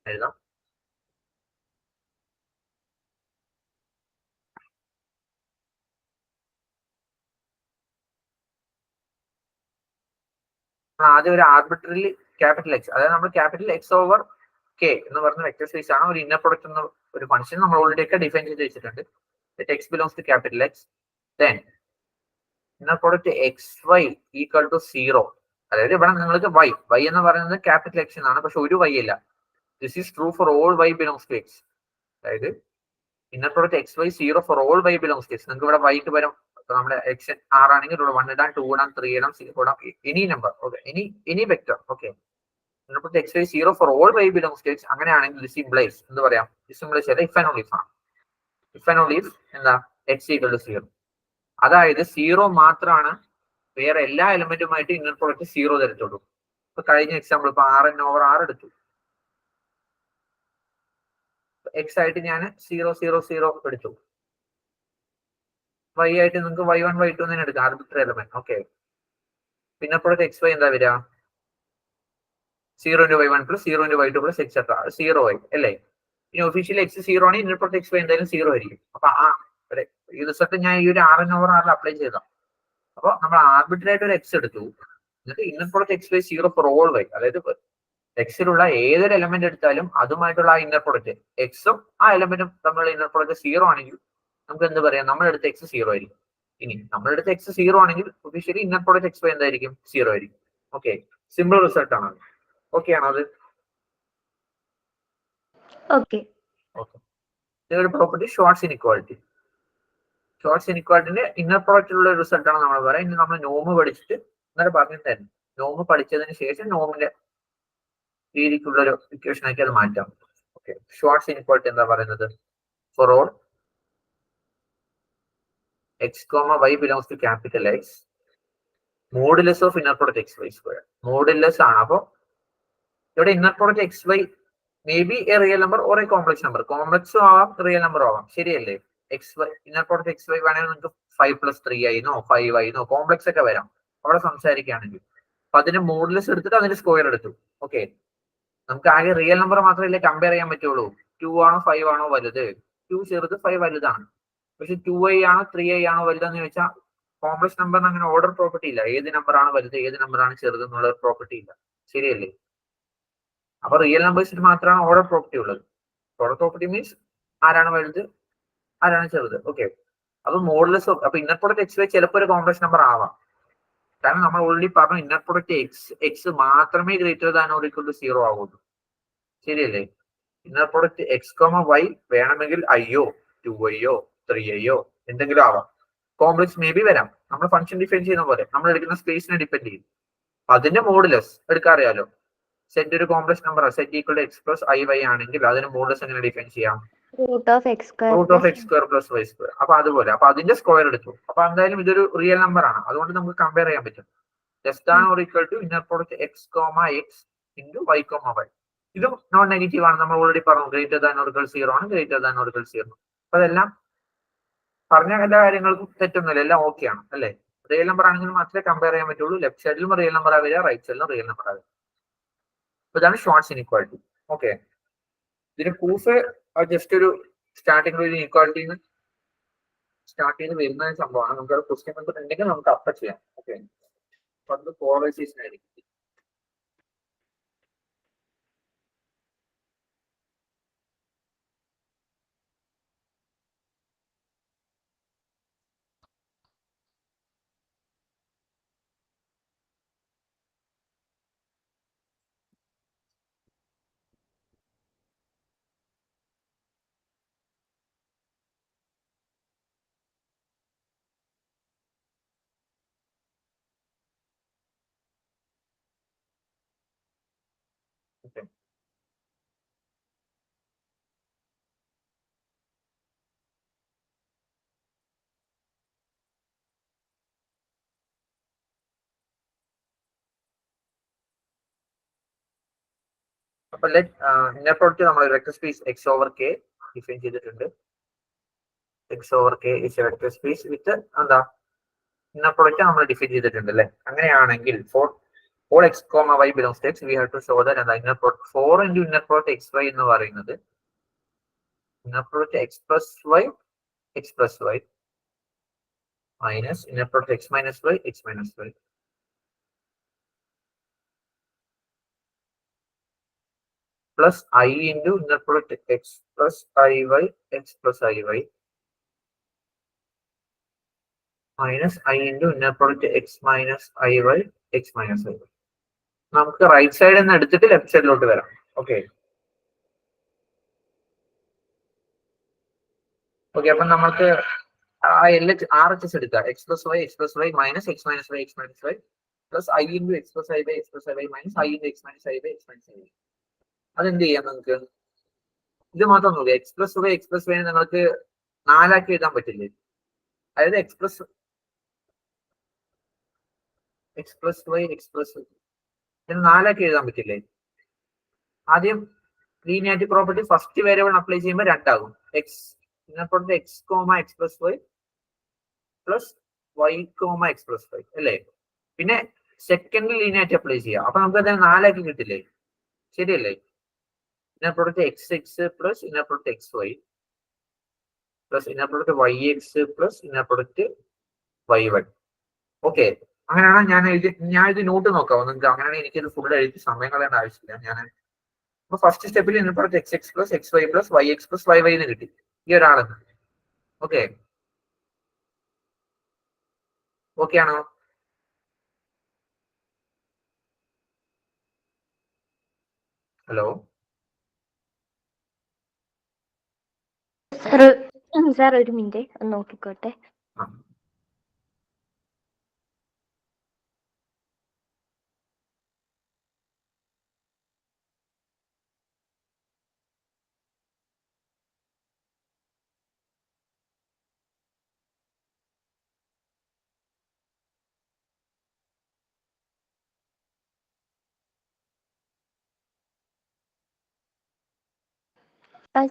Speaker 1: എഴുതാം. ആദ്യം ഒരു ആർബിട്രറി ക്യാപിറ്റൽ എക്സ്, അതായത് നമ്മൾ ക്യാപിറ്റൽ എക്സ് ഓവർ കെ എന്ന് പറഞ്ഞ വെക്ടർ സ്പേസ് ആണ് ഒരു ഇന്നർ പ്രൊഡക്റ്റ് എന്ന ഒരു ഫംഗ്ഷൻ നമ്മൾ ഓൾറെഡി ഒക്കെ ഡിഫൈൻ ചെയ്ത് വെച്ചിട്ടുണ്ട്. X belongs to capital X, then inner product X y = 0. അതായത് ഇവിടെ നിങ്ങൾക്ക് വൈ എന്ന് പറയുന്നത് ക്യാപിറ്റൽ എക്സ് എന്നാണ്, പക്ഷെ ഒരു വൈ ഇല്ല. This is true for all Y belongs to X. അതായത് inner product X Y 0 for all Y belongs to X. നിങ്ങൾക്ക് ഇവിടെ വൈക്ക് വരും, നമ്മുടെ എക്സ് ആർ ആണെങ്കിൽ ഇവിടെ 1 ഇടാം, 2 ഇടാം, 3 ഇടാം, 6 ഇടാം, any number. Okay, any vector. Okay, x Y 0 for all Y belongs to X. അങ്ങനെയാണെങ്കിൽ ദിസ് ഇംപ്ലൈസ് എന്ത് പറയാം? This implies if and only if ആണ്. ഇഫ് ആൻഡ് ഓൺലി ഇഫ് എന്താ? എക്സ് = 0. അതായത് 0 മാത്രമാണ്, വേറെ എല്ലാ എലമെന്റുമായിട്ട് ഇന്നർ പ്രൊഡക്റ്റ് 0 തരത്തുള്ളൂ. ഇപ്പൊ കഴിഞ്ഞ എക്സാമ്പിൾ ഇപ്പൊ Rn ഓവർ R എടുത്തു, എക്സ് ആയിട്ട് ഞാൻ 0 0 0 എടുത്തു. വൈ ആയിട്ട് നിങ്ങൾക്ക് y1 y2 തന്നെ എടുക്കാം, ആർബിട്രറി എലമെന്റ്. ഓക്കെ, പിന്നെ പ്രൊഡക്റ്റ് എക്സ് വൈ എന്താ വരിക? 0 × y1 plus 0 × y2 plus etcetera 0 ആയി അല്ലേ. ഇനി ഒഫീഷ്യലി എക്സ് 0 ആണ്, ഇന്നർ പ്രൊഡക്റ്റ് എക്സ് വൈ എന്തായാലും 0 ആയിരിക്കും. അപ്പൊ ഈ റിസൾട്ട് ഞാൻ ഈ ഒരു Rn ഓവർ R അപ്ലൈ ചെയ്താം. അപ്പൊ നമ്മൾ ആർബിട്രറി ആയിട്ട് ഒരു എക്സ് എടുത്തു, എന്നിട്ട് inner product X Y 0 for all y, അതായത് എക്സിലുള്ള ഏതൊരു എലമെന്റ് എടുത്താലും അതുമായിട്ടുള്ള ആ ഇന്നർ പ്രൊഡക്റ്റ് എക്സും ആ എലമെന്റും തമ്മിലുള്ള ഇന്നർ പ്രൊഡക്റ്റ് 0 ആണെങ്കിൽ നമുക്ക് എന്ത് പറയാം? നമ്മളെടുത്ത എക്സ് 0 ആയിരിക്കും. ഇനി നമ്മളെടുത്ത എക്സ് 0 ആണെങ്കിൽ officially inner product X Y എന്തായിരിക്കും? 0 ആയിരിക്കും. ഓക്കെ, സിമ്പിൾ റിസൾട്ട് ആണ്. ഓക്കെ ആണോ അത്?
Speaker 2: ഓക്കെ.
Speaker 1: ഒരു പ്രോപ്പർട്ടി ഷോർട്ട്സ് ഇൻഇക്വാലിറ്റി. ഷോർട്ട്സ് ഇൻഇക്വാലിറ്റിന്റെ ഇന്നർ പ്രൊഡക്റ്റിലുള്ള റിസൾട്ട് ആണ് നമ്മൾ പറയാം. ഇനി നമ്മൾ നോമ് പഠിച്ചിട്ട് ഇന്നലെ പറഞ്ഞിട്ടായിരുന്നു, നോമ് പഠിച്ചതിന് ശേഷം നോമിന്റെ രീതിക്കുള്ള ഒരു ഇക്വേഷൻ ആക്കി അത് മാറ്റാം. ഓക്കെ, ഷോർട്ട്സ് ഇൻഇക്വാലിറ്റി എന്താ പറയുന്നത്? For all x, y belongs to capital X, modulus of inner product X y square. Modulus ആണ്. അപ്പൊ ഇവിടെ inner product X y may be a real number or a complex number. കോംപ്ലക്സും ആവാം, റിയൽ നമ്പർ ആവാം, ശരിയല്ലേ? X y inner product X y വേണമെങ്കിൽ നിങ്ങൾക്ക് 5 + 3 ആയിന്നോ 5 ആയിന്നോ കോംപ്ലക്സ് ഒക്കെ വരാം അവിടെ സംസാരിക്കുകയാണെങ്കിൽ. അപ്പൊ അതിന്റെ മോഡുലസ് എടുത്തിട്ട് അതിന്റെ സ്ക്വയർ എടുത്തു. ഓക്കെ, നമുക്ക് ആകെ റിയൽ നമ്പർ മാത്രമല്ലേ കമ്പയർ ചെയ്യാൻ പറ്റുള്ളൂ. 2 ആണോ 5 ആണോ വലുത്? 2 ചെറുത് 5 വലുതാണ്. പക്ഷെ 2i ആണോ 3i ആണോ വലുതെന്ന് ചോദിച്ചാൽ കോംപ്ലക്സ് നമ്പറിന് അങ്ങനെ ഓർഡർ പ്രോപ്പർട്ടി ഇല്ല. ഏത് നമ്പറാണ് വലുത് ഏത് നമ്പറാണ് ചെറുത് എന്നുള്ള പ്രോപ്പർട്ടി ഇല്ല. ശരിയല്ലേ? അപ്പൊ റിയൽ നമ്പേഴ്സിന് മാത്രമാണ് ഓർഡർ പ്രോപ്പർട്ടി ഉള്ളത്. ഓർഡർ പ്രോപ്പർട്ടി മീൻസ് ആരാണ് വലുത് ആരാണ് ചെറുത്. ഓക്കെ, അപ്പൊ മോഡുലസ് അപ്പൊ ഇന്നർ പ്രോഡക്റ്റ് എക്സ് വൈ ചിലപ്പോൾ ഒരു കോംപ്ലക്സ് നമ്പർ ആവാം. കാരണം നമ്മൾ ഓൾറെഡി പറഞ്ഞു ഇന്നർ പ്രോഡക്റ്റ് എക്സ് മാത്രമേ greater than or equal to 0 ആവുള്ളൂ. ശരിയല്ലേ? ഇന്നർ പ്രോഡക്റ്റ് എക്സ് വൈ വേണമെങ്കിൽ ഐയോ 2iയോ 3iയോ എന്തെങ്കിലും ആവാം. കോംപ്ലക്സ് മേ ബി വരാം. നമ്മൾ ഫംഗ്ഷൻ ഡിഫൈൻ ചെയ്യുന്ന പോലെ നമ്മൾ എടുക്കുന്ന സ്പേസിനെ ഡിപ്പെൻഡ് ചെയ്യും. അതിന്റെ മോഡുലസ് എടുക്കാറിയാലോ. സെറ്റ് ഒരു complex number z equal to x plus i y ആണെങ്കിൽ അതിന് മോഡുലസ് എങ്ങനെ ഡിഫൈൻ ചെയ്യാം?
Speaker 2: Root of x
Speaker 1: square plus y square. അപ്പൊ അതുപോലെ അപ്പൊ അതിന്റെ സ്ക്വയർ എടുത്തു. അപ്പൊ എന്തായാലും ഇതൊരു റിയൽ നമ്പർ ആണ്. അതുകൊണ്ട് നമുക്ക് കമ്പയർ ചെയ്യാൻ പറ്റും. Less than or equal to inner product x into y y. ഇതും നോൺ നെഗറ്റീവ് ആണ്. നമ്മൾ ഓൾറെഡി പറഞ്ഞു ഗ്രേറ്റർ ദാൻ ഓർ ഈക്വൽ 0 ആണ്, ഗ്രേറ്റർ ദാൻ ഓർ ഈക്വൽ 0. അപ്പൊ അതെല്ലാം പറഞ്ഞ എല്ലാ കാര്യങ്ങൾക്കും തെറ്റൊന്നുമില്ല, എല്ലാം ഓക്കെ ആണ് അല്ലേ? റിയൽ നമ്പർ ആണെങ്കിൽ മാത്രമേ കമ്പയർ ചെയ്യാൻ പറ്റുള്ളൂ. ലെഫ്റ്റ് സൈഡിലും റിയൽ നമ്പർ ആവില്ല, റൈറ്റ് സൈഡിലും റിയൽ നമ്പർ ആവില്ല. അപ്പൊ ഇതാണ് ഷോർട്ട്സ് ഇൻഇക്വാലിറ്റി. ഓക്കെ, ഇതിന് പ്രൂഫ് ജസ്റ്റ് ഒരു സ്റ്റാർട്ടിംഗ് ഒരു ഇക്വാലിറ്റി സ്റ്റാർട്ട് ചെയ്ത് വരുന്ന സംഭവമാണ്. നമുക്ക് ക്വസ്റ്റ്യൻ പേപ്പർ ഉണ്ടെങ്കിൽ നമുക്ക് അപ്ലൈ ചെയ്യാം. ഓക്കെ, അപ്പൊ അത് പോളറൈസേഷൻ ആയിരിക്കും. Okay. അപ്പൊ ഇന്നർ പ്രോഡക്റ്റ് നമ്മൾ vector space X over K define ചെയ്തിട്ടുണ്ട്. X over K is a vector space with എന്താ ഇന്നർ പ്രോഡക്റ്റ് നമ്മൾ ഡിഫൈൻ ചെയ്തിട്ടുണ്ട് അല്ലെ? അങ്ങനെയാണെങ്കിൽ for all x, y belongs to x, we have to show that and the inner product 4 into inner product xy എന്ന് പറയുന്നത് inner product x plus y minus inner product x minus y plus I into inner product x plus iy x plus iy minus I into inner product x minus iy x minus iy. നമുക്ക് റൈറ്റ് സൈഡിൽ നിന്ന് എടുത്തിട്ട് ലെഫ്റ്റ് സൈഡിലോട്ട് വരാം. ഓക്കെ ഓക്കെ, അപ്പൊ നമുക്ക് ആർ എച്ച് എസ് എടുക്കാം. X plus y minus x minus y plus i into x plus i by minus i into x minus I by എക്സ് മൈനസ് ഐ ബൈ. അതെന്ത് ചെയ്യാം നമുക്ക്? ഇത് മാത്രം നോക്കുക. എക്സ് പ്ലസ് വൈ നിങ്ങൾക്ക് 4 ആക്കി എഴുതാൻ പറ്റില്ലേ? അതായത് എക്സ് പ്ലസ് വൈ 4 ആക്കി എഴുതാൻ പറ്റില്ലേ? ആദ്യം linearity property first variable apply ചെയ്യുമ്പോൾ 2 ആകും. X x plus y plus y x plus y അല്ലേ? പിന്നെ സെക്കൻഡ് ലീനിയാരിറ്റി അപ്ലൈ ചെയ്യാം. അപ്പൊ നമുക്ക് അതിനെ 4 ആക്കി കിട്ടില്ലേ? ശരിയല്ലേ? Inner product x plus inner product x y plus inner product y x plus inner product y y. Okay, അങ്ങനെയാണ് ഞാൻ ഇത് നോട്ട് നോക്കാം നിങ്ങൾക്ക്. അങ്ങനെയാണെങ്കിൽ എനിക്കിത് ഫുൾ എഴുതി സമയം കളയേണ്ട ആവശ്യമില്ല. ഞാൻ അപ്പൊ ഫസ്റ്റ് സ്റ്റെപ്പിൽ inner product x plus x y plus y x plus y എന്ന് കിട്ടി ഈ ഒരാളെന്ന്. ഓക്കെ ഓക്കെ ആണോ? ഹലോ
Speaker 2: സാർ ഒരു മിനിറ്റ് ഒന്ന് നോക്കിക്കോട്ടെ.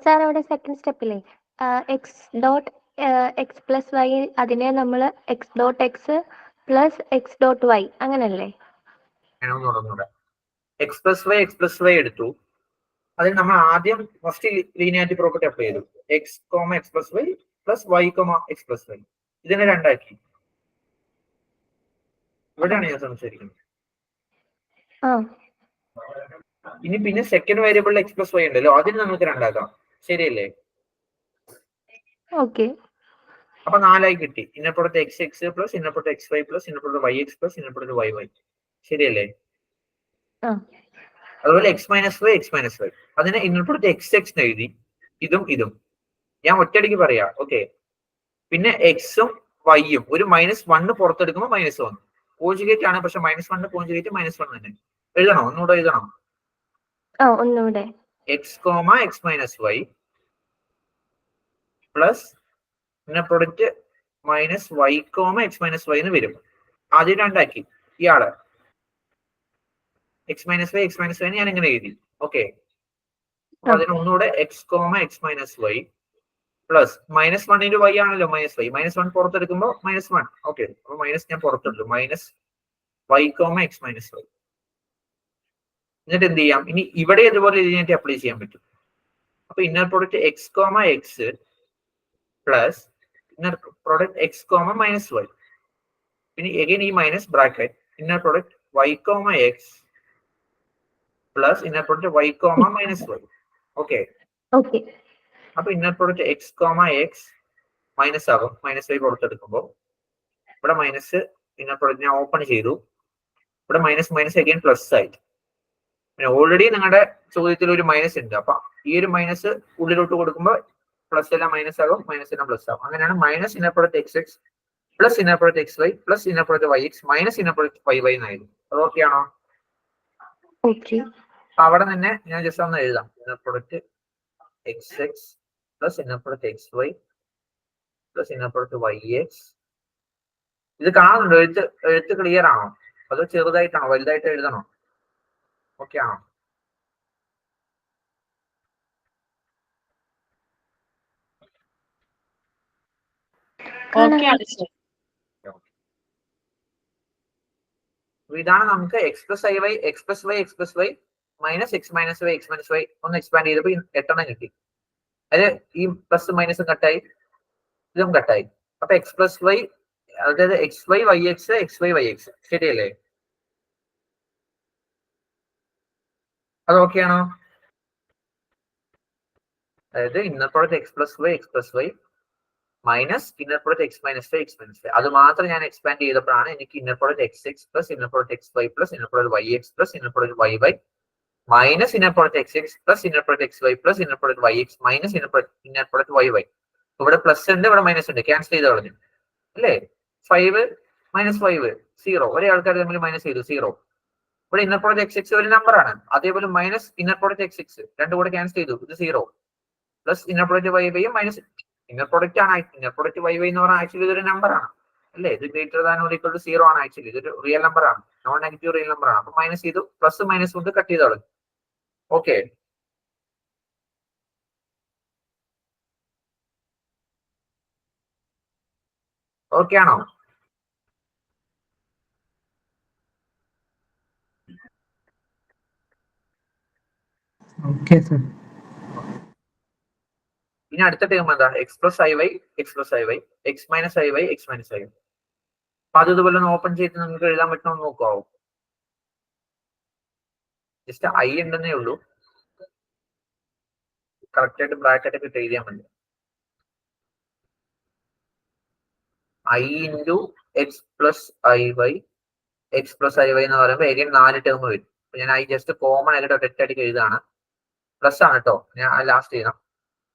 Speaker 2: സാർ അവിടെ സെക്കൻഡ് സ്റ്റെപ്പിലെ x dot x plus y അതിനെ നമ്മൾ x dot x plus x dot y അങ്ങനല്ലേ?
Speaker 1: എക്സ് പ്ലസ് വൈ എടുത്തു. അതിൽ നമ്മൾ ആദ്യം ഫസ്റ്റ് ലീനിയാരിറ്റി പ്രോപ്പർട്ടി അപ്ലൈ ചെയ്തു. X comma x plus y plus Y comma x plus Y. ഇതിനെ രണ്ടാക്കി. ഇവിടെയാണ് ഞാൻ സംസാരിക്കുന്നത്. ഇനി പിന്നെ സെക്കൻഡ് വേരിയബിളിൽ എക്സ് പ്ലസ് വൈ ഉണ്ടല്ലോ, അതിന് നമുക്ക് രണ്ടാക്കാം. ശരിയല്ലേ? അപ്പൊ 4 കിട്ടി. Inner product x x plus inner product x y plus inner product y x plus inner product y y. ശരിയല്ലേ? അതുപോലെ x minus y x minus y, അതിനെ ഇന്നർ പ്രോഡക്റ്റ് എക്സ് എക്സ് എഴുതി. ഇതും ഇതും ഞാൻ ഒറ്റയടിക്ക് പറയാം. ഓക്കെ. പിന്നെ എക്സും വൈയും ഒരു -1 പുറത്തെടുക്കുമ്പോൾ -1 കോഞ്ചുഗേറ്റ് ആണ്. പക്ഷെ -1 കോഞ്ചുഗേറ്റ് -1 തന്നെ. എഴുതണോ? ഒന്നുകൂടെ എഴുതണോ?
Speaker 2: ഒന്നുകൂടെ.
Speaker 1: X comma x minus y plus inner product minus y comma x minus y എന്ന് വരും. ആദ്യം രണ്ടാക്കി. ഇയാള് എക്സ് മൈനസ് വൈ ഞാൻ ഇങ്ങനെ എഴുതി. ഓക്കെ. അപ്പൊ അതിന് ഒന്നുകൂടെ x comma x minus y plus -1 into y ആണല്ലോ -y. -1 പുറത്തെടുക്കുമ്പോൾ -1. ഓക്കെ. അപ്പൊ മൈനസ് ഞാൻ പുറത്തെടുത്തു. Minus y comma x minus y. എന്നിട്ട് എന്ത് ചെയ്യാം? ഇനി ഇവിടെ ഇതുപോലെ ഇതിനായിട്ട് അപ്ലൈ ചെയ്യാൻ പറ്റും. അപ്പൊ inner product x comma x plus inner product x comma minus y. പിന്നെ എഗൈൻ ഈ minus bracket inner product y comma x plus inner product y comma minus y. Okay. അപ്പൊ inner product x comma x minus ആകും. -y പുറത്തെടുക്കുമ്പോൾ ഇവിടെ മൈനസ് ഇന്നർ പ്രോഡക്റ്റ് ഞാൻ ഓപ്പൺ ചെയ്തു. ഇവിടെ മൈനസ് അഗൈൻ പ്ലസ് ആയി. പിന്നെ ഓൾറെഡി നിങ്ങളുടെ ചോദ്യത്തിൽ ഒരു മൈനസ് ഉണ്ട്. അപ്പൊ ഈ ഒരു മൈനസ് ഉള്ളിലോട്ട് കൊടുക്കുമ്പോൾ പ്ലസ് എല്ലാം മൈനസ് ആകും, മൈനസ് എല്ലാം പ്ലസ് ആകും. അങ്ങനെയാണ് minus inner product x x plus inner product x y plus inner product y x minus inner product y y എന്നായിരുന്നു. അത് ഓക്കെ ആണോ? അവിടെ തന്നെ ഞാൻ ജസ്റ്റ് ഒന്ന് എഴുതാം. Inner product x x plus inner product x y plus inner product y x. ഇത് കാണുന്നുണ്ടോ? എഴുത്ത് ക്ലിയർ ആണോ? അതോ ചെറുതായിട്ടാണോ വലുതായിട്ട് എഴുതണോ? ഓക്കെ ആണോ? ഇതാണ് നമുക്ക് x plus i y x plus y x plus y minus x minus y x minus y ഒന്ന് എക്സ്പാൻഡ് ചെയ്തപ്പോൾ 8 കിട്ടി. അതായത് ഈ പ്ലസ് മൈനസും കട്ടായി, ഇതും കട്ടായി. അപ്പൊ എക്സ് പ്ലസ് വൈ അതായത് x y y x y y x. ശരിയല്ലേ? അത് ഓക്കെ ആണോ? അതായത് inner product x plus y minus inner product x minus y x minus y. അത് മാത്രം ഞാൻ എക്സ്പാൻഡ് ചെയ്തപ്പോഴാണ് എനിക്ക് inner product x x plus inner product x y plus inner product y x plus inner product y y minus inner product x x plus inner product x y plus inner product y x minus inner product y y. ഇവിടെ പ്ലസ് ഉണ്ട്, ഇവിടെ മൈനസ് ഉണ്ട്. ക്യാൻസൽ ചെയ്ത് കളഞ്ഞു അല്ലേ? 5 - 5 0. ഒരേ ആൾക്കാർ തമ്മിൽ മൈനസ് ചെയ്തു 0. ഇവിടെ ഇന്നർ പ്രോഡക്റ്റ് എക്സ് എക്സ് ഒരു നമ്പർ ആണ്. അതേപോലെ minus inner product x x രണ്ടും കൂടെ ക്യാൻസൽ ചെയ്തു. ഇത് 0 പ്ലസ് ഇന്നർ പ്രോഡക്റ്റ് വൈ വൈയും മൈനസ് ഇന്നർ പ്രോഡക്റ്റ് ആണ്. ഇന്നർ പ്രോഡക്റ്റ് വൈ വൈ എന്ന് പറഞ്ഞാൽ ആക്ച്വലി ഇതൊരു നമ്പർ ആണ് അല്ലേ? ഇത് greater than or equal to 0 ആണ്. ആക്ച്വലി ഇതൊരു റിയൽ നമ്പർ ആണ്, നോൺ നെഗറ്റീവ് റിയൽ നമ്പർ ആണ്. അപ്പൊ മൈനസ് ചെയ്തു, പ്ലസ് മൈനസ് കൊണ്ട് കട്ട് ചെയ്ത് കളഞ്ഞു. ഓക്കെ. ഓക്കെ ആണോ? ഇനി അടുത്ത ടേം എന്താ? X plus i y x plus i y x minus i y x minus i y. അപ്പൊ അത് ഇതുപോലെ ഒന്ന് ഓപ്പൺ ചെയ്ത് നിങ്ങൾക്ക് എഴുതാൻ പറ്റുമെന്ന് നോക്കാവോ? ജസ്റ്റ് ഐ ഉണ്ടെന്നേ ഉള്ളൂ. കറക്റ്റ് ആയിട്ട് ബ്രാക്കറ്റ് ഒക്കെ എഴുതിയാൽ മതി. I into x plus i y x plus i y എന്ന് പറയുമ്പോൾ എഗൈൻ 4 ടേം വരും. ഞാൻ ഐ ജസ്റ്റ് കോമൺ ആയിട്ട് ഒറ്റയടിക്ക് എഴുതാണ്. പ്ലസ് ആണ് കേട്ടോ, ഞാൻ ലാസ്റ്റ് ചെയ്യണം.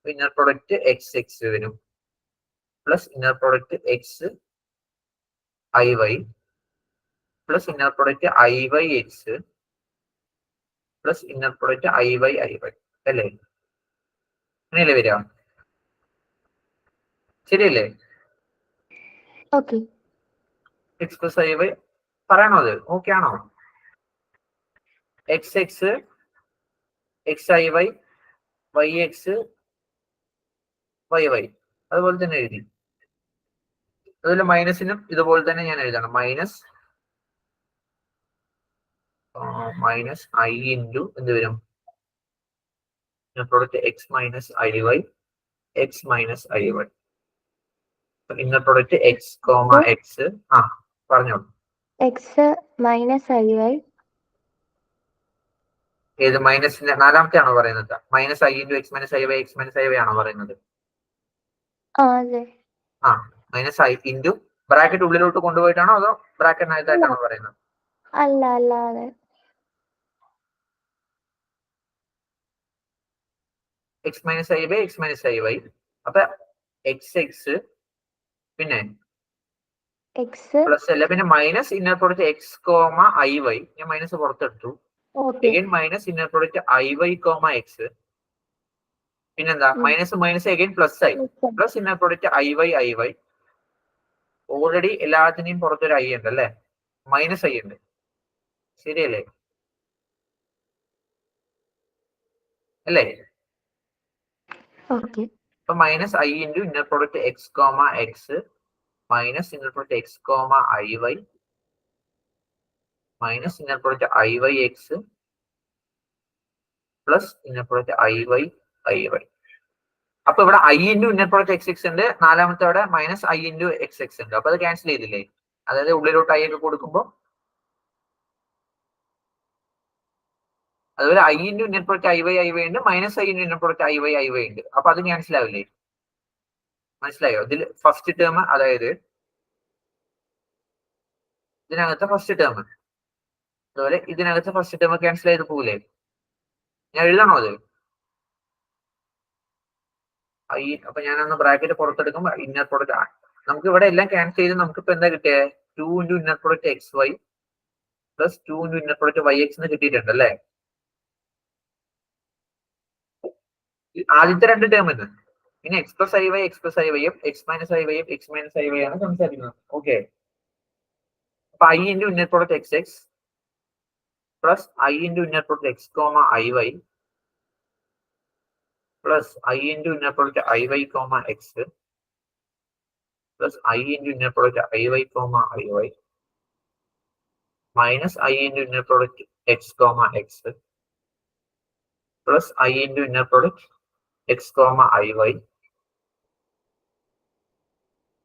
Speaker 1: ഇന്നർ പ്രൊഡക്റ്റ് എക്സ് എക്സ് വരും plus inner product x i y plus inner product i y x plus inner product i y അല്ലേ? അങ്ങനെയല്ലേ വരിക? ശരിയല്ലേ? എക്സ് പ്ലസ് ഐ വൈ പറയണോ? അത് ഓക്കെ ആണോ? X X x i y y x y y അതുപോലെ തന്നെ എഴുതി. അതുപോലെ മൈനസിനും ഇതുപോലെ തന്നെ ഞാൻ എഴുതണം. മൈനസ് ഐ ഇൻറ്റു എന്ത് വരും? inner product x minus iy x minus iy. inner product x, x പറഞ്ഞോളൂ.
Speaker 2: x minus iy.
Speaker 1: ഏത് മൈനസിന്റെ നാലാമത്തെ ആണോ പറയുന്നത്? Minus i into x minus i y x minus i y ആണോ പറയുന്നത്?
Speaker 2: അതെ.
Speaker 1: മൈനസ് ഐ ഇൻറ്റു ബ്രാക്കറ്റ് ഉള്ളിലോട്ട് കൊണ്ടുപോയിട്ടാണോ അതോ ബ്രാക്കറ്റിനകത്തായിട്ടാണോ പറയുന്നത്?
Speaker 2: അല്ല അല്ലാതെ.
Speaker 1: X minus i y x minus i y. അപ്പൊ എക്സ് എക്സ് പിന്നെ
Speaker 2: എക്സ്
Speaker 1: പ്ലസ് അല്ല പിന്നെ minus inner product x comma i y. ഞാൻ മൈനസ് പുറത്തെടുത്തു. Again minus inner product i y comma x. പിന്നെന്താ minus minus again plus i plus inner product i y. Already എല്ലാത്തിനെയും പുറത്തൊരു ഐ ഉണ്ട് അല്ലെ, മൈനസ് ഐ ഉണ്ട്, ശരിയല്ലേ? അല്ലേ? അപ്പൊ minus i into inner product x comma x minus inner product x comma i y minus inner product i y x plus inner product i y. അപ്പൊ ഇവിടെ i into inner product x x ഉണ്ട്, നാലാമത്തെ അവിടെ minus i into x x ഉണ്ട്. അപ്പൊ അത് ക്യാൻസൽ ചെയ്തില്ലേ? അതായത് ഉള്ളിലോട്ട് ഐ ഒക്കെ കൊടുക്കുമ്പോൾ അതുപോലെ i into inner product i y ഉണ്ട്, minus i into inner product i y ഉണ്ട്. അപ്പൊ അത് ക്യാൻസൽ ആവില്ലേ? മനസ്സിലായോ? ഇതിൽ ഫസ്റ്റ് ടേം, അതായത് ഇതിനകത്ത് ഫസ്റ്റ് ടേം, അതുപോലെ ഇതിനകത്ത് ഫസ്റ്റ് ടേം ക്യാൻസൽ ചെയ്ത് പോകില്ലേ? ഞാൻ എഴുതണോ അത്? അപ്പൊ ഞാനൊന്ന് ബ്രാക്കറ്റ് പുറത്തെടുക്കും. ഇന്നർ പ്രോഡക്റ്റ് നമുക്ക് ഇവിടെ എല്ലാം ക്യാൻസൽ ചെയ്ത് നമുക്കിപ്പോ എന്താ കിട്ടിയത്? 2 into inner product x y plus 2 into inner product y x എന്ന് കിട്ടിയിട്ടുണ്ട് അല്ലേ? ആദ്യത്തെ രണ്ട് ടേം എന്ന് പിന്നെ എക്സ് പ്ലസ് ഐ വൈ യും എക്സ് മൈനസ് ഐ വൈയും എക്സ് മൈനസ് ഐ വൈ ആണ് സംസാരിക്കുന്നത്. ഓക്കെ, അപ്പൊ i into inner product x x plus i into inner product x comma i y plus i into inner product i y comma x plus i into inner product i y comma i y minus i into inner product x comma x plus i into inner product x comma i y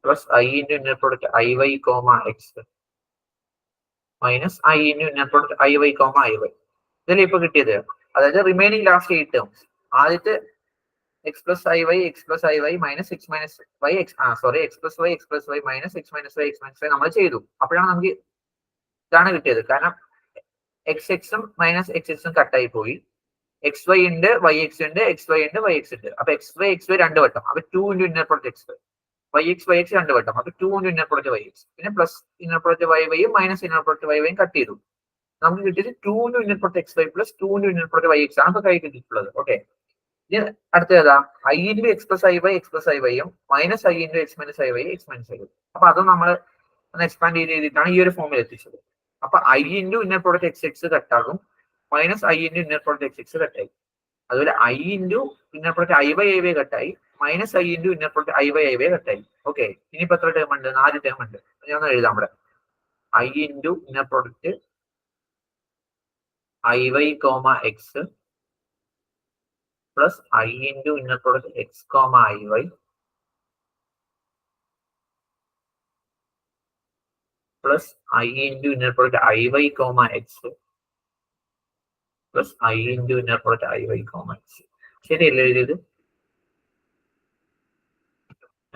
Speaker 1: plus i into inner product i y comma x minus i into inner product i y comma i y. ഇതിൽ ഇപ്പൊ കിട്ടിയത്, അതായത് റിമൈനിങ് ലാസ്റ്റ് 8 ടേംസ്. ആദ്യത്തെ x plus i y minus x minus y x x plus y minus x minus y നമ്മൾ ചെയ്തു. അപ്പോഴാണ് നമുക്ക് ഇതാണ് കിട്ടിയത്. കാരണം എക്സ് എക്സും മൈനസ് എക്സ് എക്സും കട്ടായി പോയി. എക്സ് വൈ ഉണ്ട്, വൈ എക്സ് ഉണ്ട്, എക്സ് വൈ ഉണ്ട്, വൈ എക്സ് ഉണ്ട്. അപ്പൊ എക്സ് വൈ രണ്ട് വട്ടം, അപ്പൊ 2 into inner product x y x രണ്ട് വട്ടം, അപ്പൊ 2 into inner product y x. പിന്നെ പ്ലസ് ഇന്നർ പ്രോഡക്റ്റ് വൈ വൈയും മൈനസ് ഇന്നർ പ്രോഡക്റ്റ് വൈ വൈയും കട്ട് ചെയ്തു. നമുക്ക് കിട്ടിയത് 2 into inner product x y plus 2 into inner product y x ആണ് ഇപ്പൊ കൈ കിട്ടിയിട്ടുള്ളത്. ഓക്കെ, അടുത്ത ഏതാ? I into x plus i വൈയും minus i into x minus i y x minus i y. അപ്പൊ അതും നമ്മൾ ഒന്ന് എക്സ്പാൻഡ് ചെയ്തിട്ടാണ് ഈ ഒരു ഫോമിൽ എത്തിച്ചത്. അപ്പൊ i into inner product x x കട്ടാകും, minus i into inner product x x കട്ടായി. അതുപോലെ i into inner product i y കട്ടായി, minus i into inner product i y കട്ടായി. ഓക്കെ, ഇനിയിപ്പോ എത്ര ടേം ഉണ്ട്? 4 ടേം ഉണ്ട്. ഞാൻ ഒന്ന് എഴുതാം ഇവിടെ. I into inner product i y comma x plus i into inner product x comma i y plus i into inner product i y comma x plus i into inner product i y comma x. ശരിയല്ലേ എഴുതിയത്?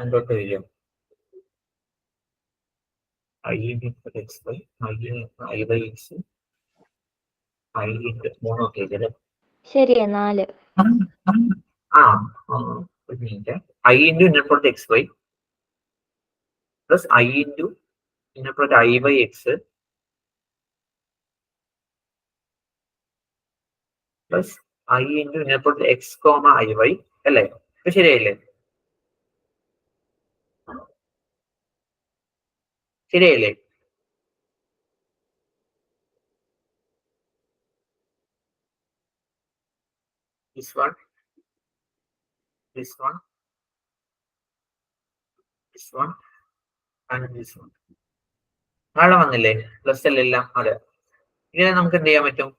Speaker 1: എന്തോട്ട് എഴുതിയോ? I into x y i y x i into 3 ഒക്കെ എഴുതിയല്ലേ?
Speaker 2: ശരിയാ, 4.
Speaker 1: ഒരു minute. I into inner product x y plus i into inner product i y x plus i into inner product x comma i y അല്ലേ? ഇപ്പൊ ശരിയായില്ലേ? ശരിയായില്ലേ? this one and this one. നാളെ വന്നില്ലേ? പ്ലസ് അല്ല എല്ലാം. അതെ, ഇനി നമുക്ക് എന്ത് ചെയ്യാൻ പറ്റും?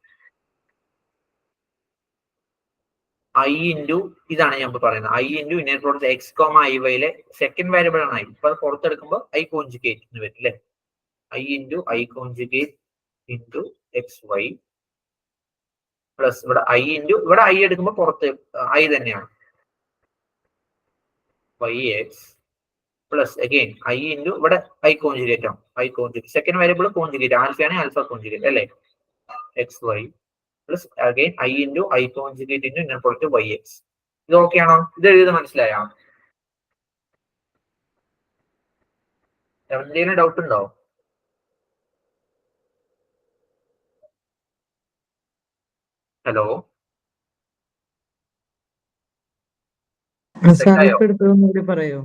Speaker 1: ഐ ഇൻറ്റു ഇതാണ് ഞാൻ പറയുന്നത് i into inner product x comma i വൈയിലെ സെക്കൻഡ് വേരിയബിൾ ആണ് ഐ. ഇപ്പൊ അത് പുറത്തെടുക്കുമ്പോൾ ഐ കോൺജുഗേറ്റ് എന്ന് വരും അല്ലെ. I into i conjugate into x y plus ഇവിടെ ഐ ഇൻറ്റു ഇവിടെ ഐ എടുക്കുമ്പോൾ പുറത്ത് ഐ തന്നെയാണ് y x plus again i into ഇവിടെ ഐ കോൺജുഗേറ്റ് ആണ് i conjugate second variable conjugate ആൽഫയാണ് ആൽഫ കോൺജുഗേറ്റ് അല്ലെ x y plus again i into i conjugate into inner product y x. ഇത് ഓക്കെ ആണോ? ഇത് എഴുതി മനസ്സിലായോ? എന്തെങ്കിലും ഡൗട്ട് ഉണ്ടോ? ഹലോ
Speaker 3: പറയോ?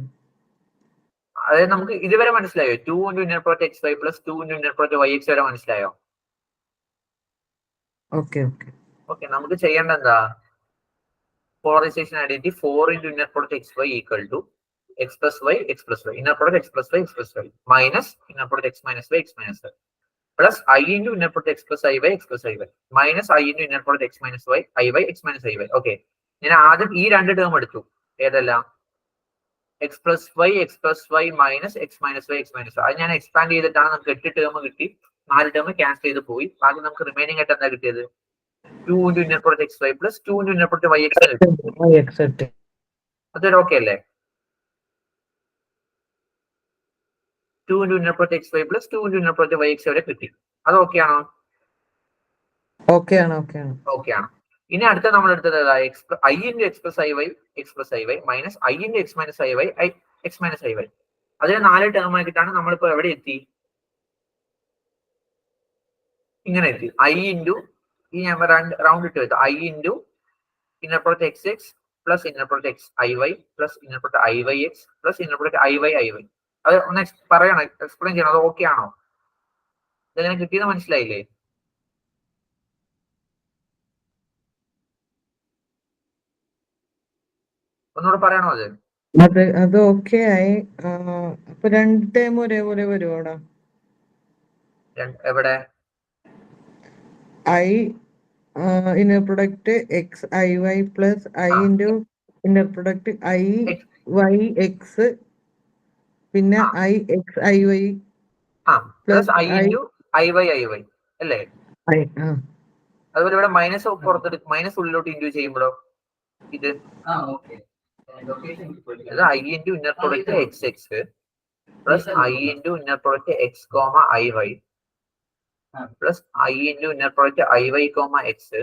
Speaker 1: അതായത് നമുക്ക് ഇതുവരെ മനസ്സിലായോ? 2 into inner product x y plus 2 into inner product y x വരെ മനസ്സിലായോ?
Speaker 3: ഓക്കെ
Speaker 1: നമുക്ക് ചെയ്യേണ്ട എന്താ? Polarisation identity 4 into inner product x y equal to x plus y inner product x plus y minus inner product x minus y plus i into inner product x plus i y minus i into inner product x minus y x minus i y. Okay, ഞാൻ ആദ്യം ഈ രണ്ട് ടേം എടുത്തു. ഏതെല്ലാം? X plus y minus x minus y അത് ഞാൻ എക്സ്പാൻഡ് ചെയ്തിട്ടാണ് നമുക്ക് 8 ടേം കിട്ടി. 4 ടേം ക്യാൻസൽ ചെയ്ത് പോയി. ബാക്കി നമുക്ക് റിമൈനിങ് ആയിട്ട് എന്താ കിട്ടിയത്? 2 into inner product x y plus 2 into inner product y x. അതൊരു ഓക്കെ അല്ലേ? 2 into inner product x y plus 2 into inner product y x വരെ കിട്ടി. അത് ഓക്കെ ആണോ? ഓക്കെ ആണ്. ഇനി അടുത്ത നമ്മൾ എടുത്തത് i into x plus i y minus i into x minus i y x minus i y. അതിന് 4 ടേം ആക്കിയിട്ടാണ് നമ്മളിപ്പോ എവിടെ എത്തി? ഇങ്ങനെ എത്തി. ഐ ഇൻറ്റു ഈ ഞാൻ റൗണ്ട് ഇട്ട് വെച്ചു. I into inner product x x plus inner product x i y plus inner product i y x plus inner product i y. അത് ഒന്ന് പറയണം, എക്സ്പ്ലെയിൻ ചെയ്യണം. അത് ഓക്കെ ആണോ? ഇതെങ്ങനെ കിട്ടിയെന്ന് മനസ്സിലായില്ലേ? ഒന്നുകൂടെ പറയണോ?
Speaker 3: അത് ഓക്കെ ആയി. അപ്പൊ 2 ടൈം ഒരേപോലെ വരുവാടാ?
Speaker 1: എവിടെ?
Speaker 3: I inner product x i y plus i into inner product i y x പിന്നെ i x i y
Speaker 1: plus i into i y അല്ലേ? അതുപോലെ ഇവിടെ മൈനസ് പുറത്തെടുക്കും. മൈനസ് ഉള്ളിലോട്ട് ഇൻറ്റു ചെയ്യുമ്പോഴോ ഇത് i into inner product x x plus i into inner product x comma i y plus i into inner product i y comma x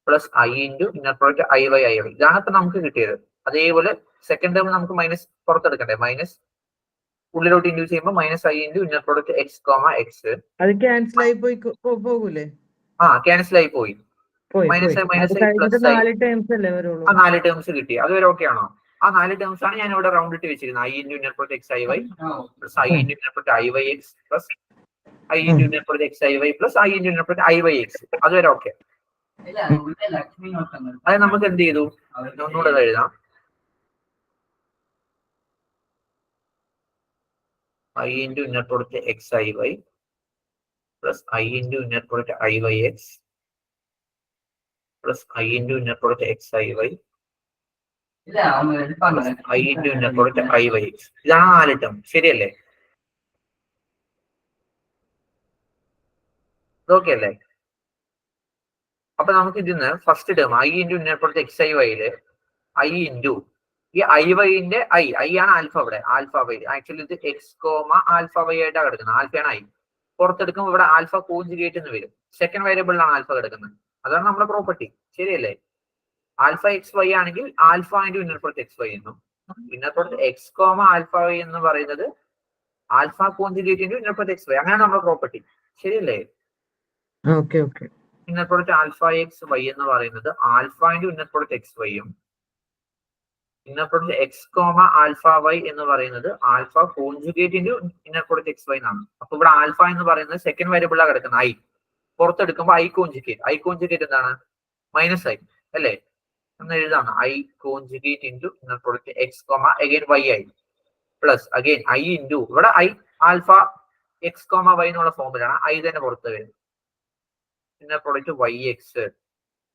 Speaker 1: plus i into inner product i y. ഇതാണ് ഇപ്പൊ നമുക്ക് കിട്ടിയത്. അതേപോലെ സെക്കൻഡ് ടേം നമുക്ക് മൈനസ് പുറത്തെടുക്കണ്ടേ? മൈനസ് ഉള്ളിലോട്ട് ഇൻഡ്യൂസ് ചെയ്യുമ്പോൾ minus i into inner product x comma X.
Speaker 3: അത് ക്യാൻസൽ ആയി പോകൂലേ?
Speaker 1: ക്യാൻസൽ ആയി പോയി. Minus I minus I plus I. 4 terms കിട്ടി. അതുവരെ ഓക്കെ ആണോ? ആ 4 ടേംസ് ആണ് ഞാൻ ഇവിടെ റൗണ്ട് ഇട്ട് വെച്ചിരുന്നത്. I into inner product x i y plus i into inner product i y x plus i into inner product x i y plus i into inner product i y x. അതുവരെ ഓക്കെ. അത് നമുക്ക് എന്ത് ചെയ്തു? ഒന്നുകൂടെ എഴുതാം. I into inner product xi y plus I into inner product I y x plus I into inner product xi y plus I into inner product I y x. ഇതാണ് 4 ടേം. ശരിയല്ലേ? ഓക്കെ അല്ലേ? അപ്പൊ നമുക്ക് ഇതിന്ന് first term i into inner product x i വൈയില് ഐ ഇൻറ്റു ഈ ഐ വൈന്റെ ഐ ആണ് ആൽഫ. ഇവിടെ ആൽഫ വൈ ആക്ച്വലി ഇത് എക്സ് കോമ ആൽഫ വൈ ആയിട്ടാണ് കിടക്കുന്നത്. ആൽഫയാണ് ഐ. പുറത്തെടുക്കുമ്പോൾ ഇവിടെ ആൽഫ കോൺജുഗേറ്റ് എന്ന് വരും. സെക്കൻഡ് വേരിയബിളിലാണ് ആൽഫ കിടക്കുന്നത്. അതാണ് നമ്മുടെ പ്രോപ്പർട്ടി. ശരിയല്ലേ? ആൽഫ എക്സ് വൈ ആണെങ്കിൽ alpha into inner product x y എന്നും inner product x comma alpha y എന്ന് പറയുന്നത് alpha conjugate into inner product x y. അങ്ങനെയാണ് നമ്മുടെ പ്രോപ്പർട്ടി. ശരിയല്ലേ? Inner product alpha x y എന്ന് പറയുന്നത് alpha into inner product x വൈയും inner product x comma alpha y എന്ന് പറയുന്നത് alpha conjugate into inner product x y എന്നാണ്. അപ്പൊ ഇവിടെ ആൽഫ എന്ന് പറയുന്നത് സെക്കൻഡ് വേരിയബിളാണ് കിടക്കുന്നത് ഐ. പുറത്തെടുക്കുമ്പോൾ ഐ കോൺജുഗേറ്റ് എന്താണ്? മൈനസ് ഐ അല്ലേ? എന്ന് എഴുതാണ് i conjugate into inner product x comma again y i plus again i into ഇവിടെ i alpha X comma y എന്നുള്ള ഫോമിലാണ് ഐ തന്നെ പുറത്ത് വരുന്നത്. Inner product y x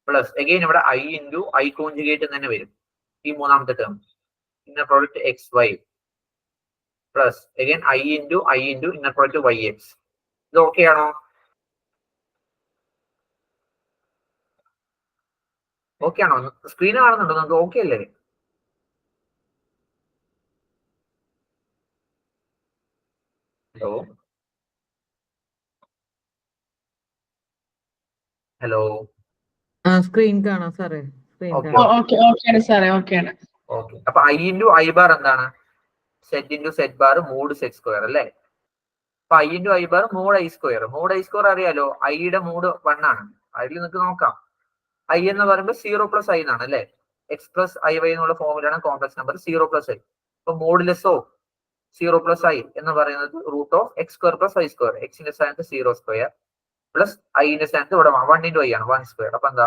Speaker 1: plus again ഇവിടെ ഐ ഇൻറ്റു ഐ കോൺജുഗേറ്റ് തന്നെ വരും ഈ മൂന്നാമത്തെ term inner product x y plus again i into inner product y x. ഇത് ഓക്കെ ആണോ? ഓക്കെ ആണോ? സ്ക്രീൻ കാണുന്നുണ്ടോ നമുക്ക്? ഓക്കെ അല്ലേ? ഹലോ ഹലോ
Speaker 3: സ്ക്രീൻ കാണാം സാറേ, സ്ക്രീൻ
Speaker 1: ഓക്കെ
Speaker 3: കാണാം.
Speaker 4: ഓക്കെയാണ് സാറേ, ഓക്കെയാണ്.
Speaker 1: ഓക്കെ. അപ്പൊ ഐ ഇൻറ്റു ഐ ബാർ എന്താണ്? Set into set bar mod set square അല്ലേ? അപ്പൊ i into i bar mod i square. Mod i square അറിയാലോ, ഐയുടെ മോഡ് 1 ആണ്. അതിൽ നിങ്ങൾക്ക് നോക്കാം, ഐ എന്ന് പറയുമ്പോൾ 0 പ്ലസ് ഐ എന്നാണ് അല്ലേ? എക്സ് പ്ലസ് ഐ വൈ എന്നുള്ള ഫോമിലാണ് കോംപ്ലക്സ് നമ്പർ 0 പ്ലസ് ഐ. അപ്പൊ മോഡുലസ് ഓഫ് 0 പ്ലസ് ഐ എന്ന് പറയുന്നത് root of x square plus i square. എക്സിന്റെ സ്ഥാനത്ത് 0 സ്ക്വയർ പ്ലസ് ഐന്റെ സ്ഥാനത്ത് ഇവിടെ 1 ഇൻറ്റു ഐ ആണ് 1 സ്ക്വയർ. അപ്പൊ എന്താ?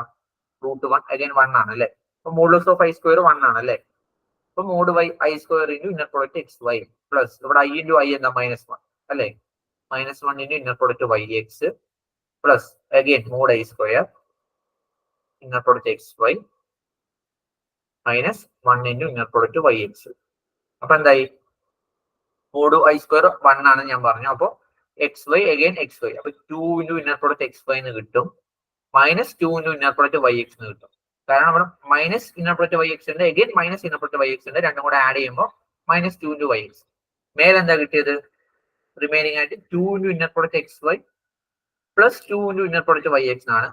Speaker 1: റൂട്ട് 1 അഗൈൻ 1 ആണ് അല്ലേ? അപ്പൊ മോഡുലസ് ഓഫ് ഐ സ്ക്വയർ 1 ആണ് അല്ലേ? അപ്പൊ mod y i square into inner product x y plus ഇവിടെ ഐ ഇൻറ്റു ഐ എന്താ? -1 അല്ലേ? -1 into inner product y x plus again mod i square inner product x y -1 into inner product y x. അപ്പൊ എന്തായി? മോഡ് ഐ സ്ക്വയർ 1 ആണ് ഞാൻ പറഞ്ഞു. അപ്പൊ x y again x y. അപ്പൊ 2 into inner product x y എന്ന് കിട്ടും, -2 into inner product y x എന്ന് കിട്ടും. കാരണം അവിടെ minus inner product y x ഉണ്ട്, again minus inner product y x ഉണ്ട്. രണ്ടും കൂടെ ആഡ് ചെയ്യുമ്പോൾ -2 ഇൻറ്റു വൈ എക്സ്. മേലെന്താ കിട്ടിയത്? റിമൈനിങ് ആയിട്ട് 2 into inner product x y plus 2 into inner product y x ആണ്.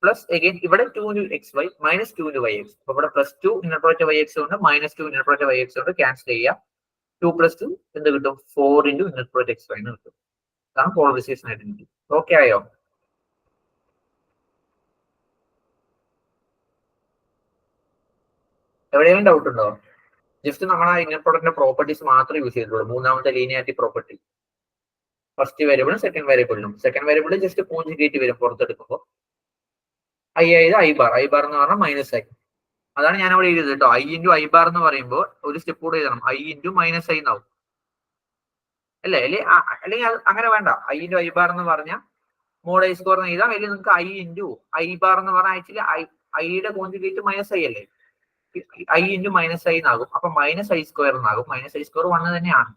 Speaker 1: പ്ലസ് അഗൈൻ ഇവിടെ 2 into x y -2 into y x. അപ്പൊ ഇവിടെ +2 ഇന്നർ പ്രോഡക്റ്റ് വൈ എക്സ് ഉണ്ട്, -2 ഇന്നർ പ്രോഡക്റ്റ് വൈ എക്സ് ഉണ്ട്. ക്യാൻസൽ ചെയ്യാം. 2 + 2 എന്ത് കിട്ടും? 4 into inner product x y എന്ന് കിട്ടും. അതാണ് പോളറൈസേഷൻ ഐഡന്റിറ്റി. ഓക്കെ ആയോ? എവിടെയെങ്കിലും ഡൗട്ട് ഉണ്ടോ? ജസ്റ്റ് നമ്മൾ ആ ഇന്നർ പ്രോഡക്റ്റിന്റെ പ്രോപ്പർട്ടീസ് മാത്രമേ യൂസ് ചെയ്തിട്ടുള്ളൂ. മൂന്നാമത്തെ ലീനിയാരിറ്റി പ്രോപ്പർട്ടി ഫസ്റ്റ് വേരിയബിളും സെക്കൻഡ് വേരിയബിളിലും. സെക്കൻഡ് വേരിയബിളിൽ ജസ്റ്റ് കോൺജുഗേറ്റ് വരും പുറത്തെടുക്കുമ്പോൾ. ഐ ആയത് ഐ ബാർ എന്ന് പറഞ്ഞാൽ -i. അതാണ് ഞാൻ അവിടെ എഴുതിയത് കേട്ടോ. ഐ ഇൻറ്റു ഐ ബാർ എന്ന് പറയുമ്പോൾ ഒരു സ്റ്റെപ്പ് കൂടെ എഴുതണം, ഐ ഇൻറ്റു -i എന്നാവും അല്ലേ? അല്ലെങ്കിൽ അങ്ങനെ വേണ്ട. ഐ ഇൻറ്റു ഐ ബാർ എന്ന് പറഞ്ഞാൽ മോഡ് ഐ സ്ക്വയർ എന്ന് എഴുതാം. അല്ലെങ്കിൽ നിങ്ങൾക്ക് ഐ ഇൻറ്റു ഐ ബാർ എന്ന് പറഞ്ഞാൽ ആക്ച്വലി ഐയുടെ കോൺജുഗേറ്റ് -i അല്ലേ? ഐ ഇൻറ്റു -i എന്നാകും. അപ്പൊ -i സ്ക്വയർ എന്നാകും. -i സ്ക്വയർ 1 തന്നെയാണ്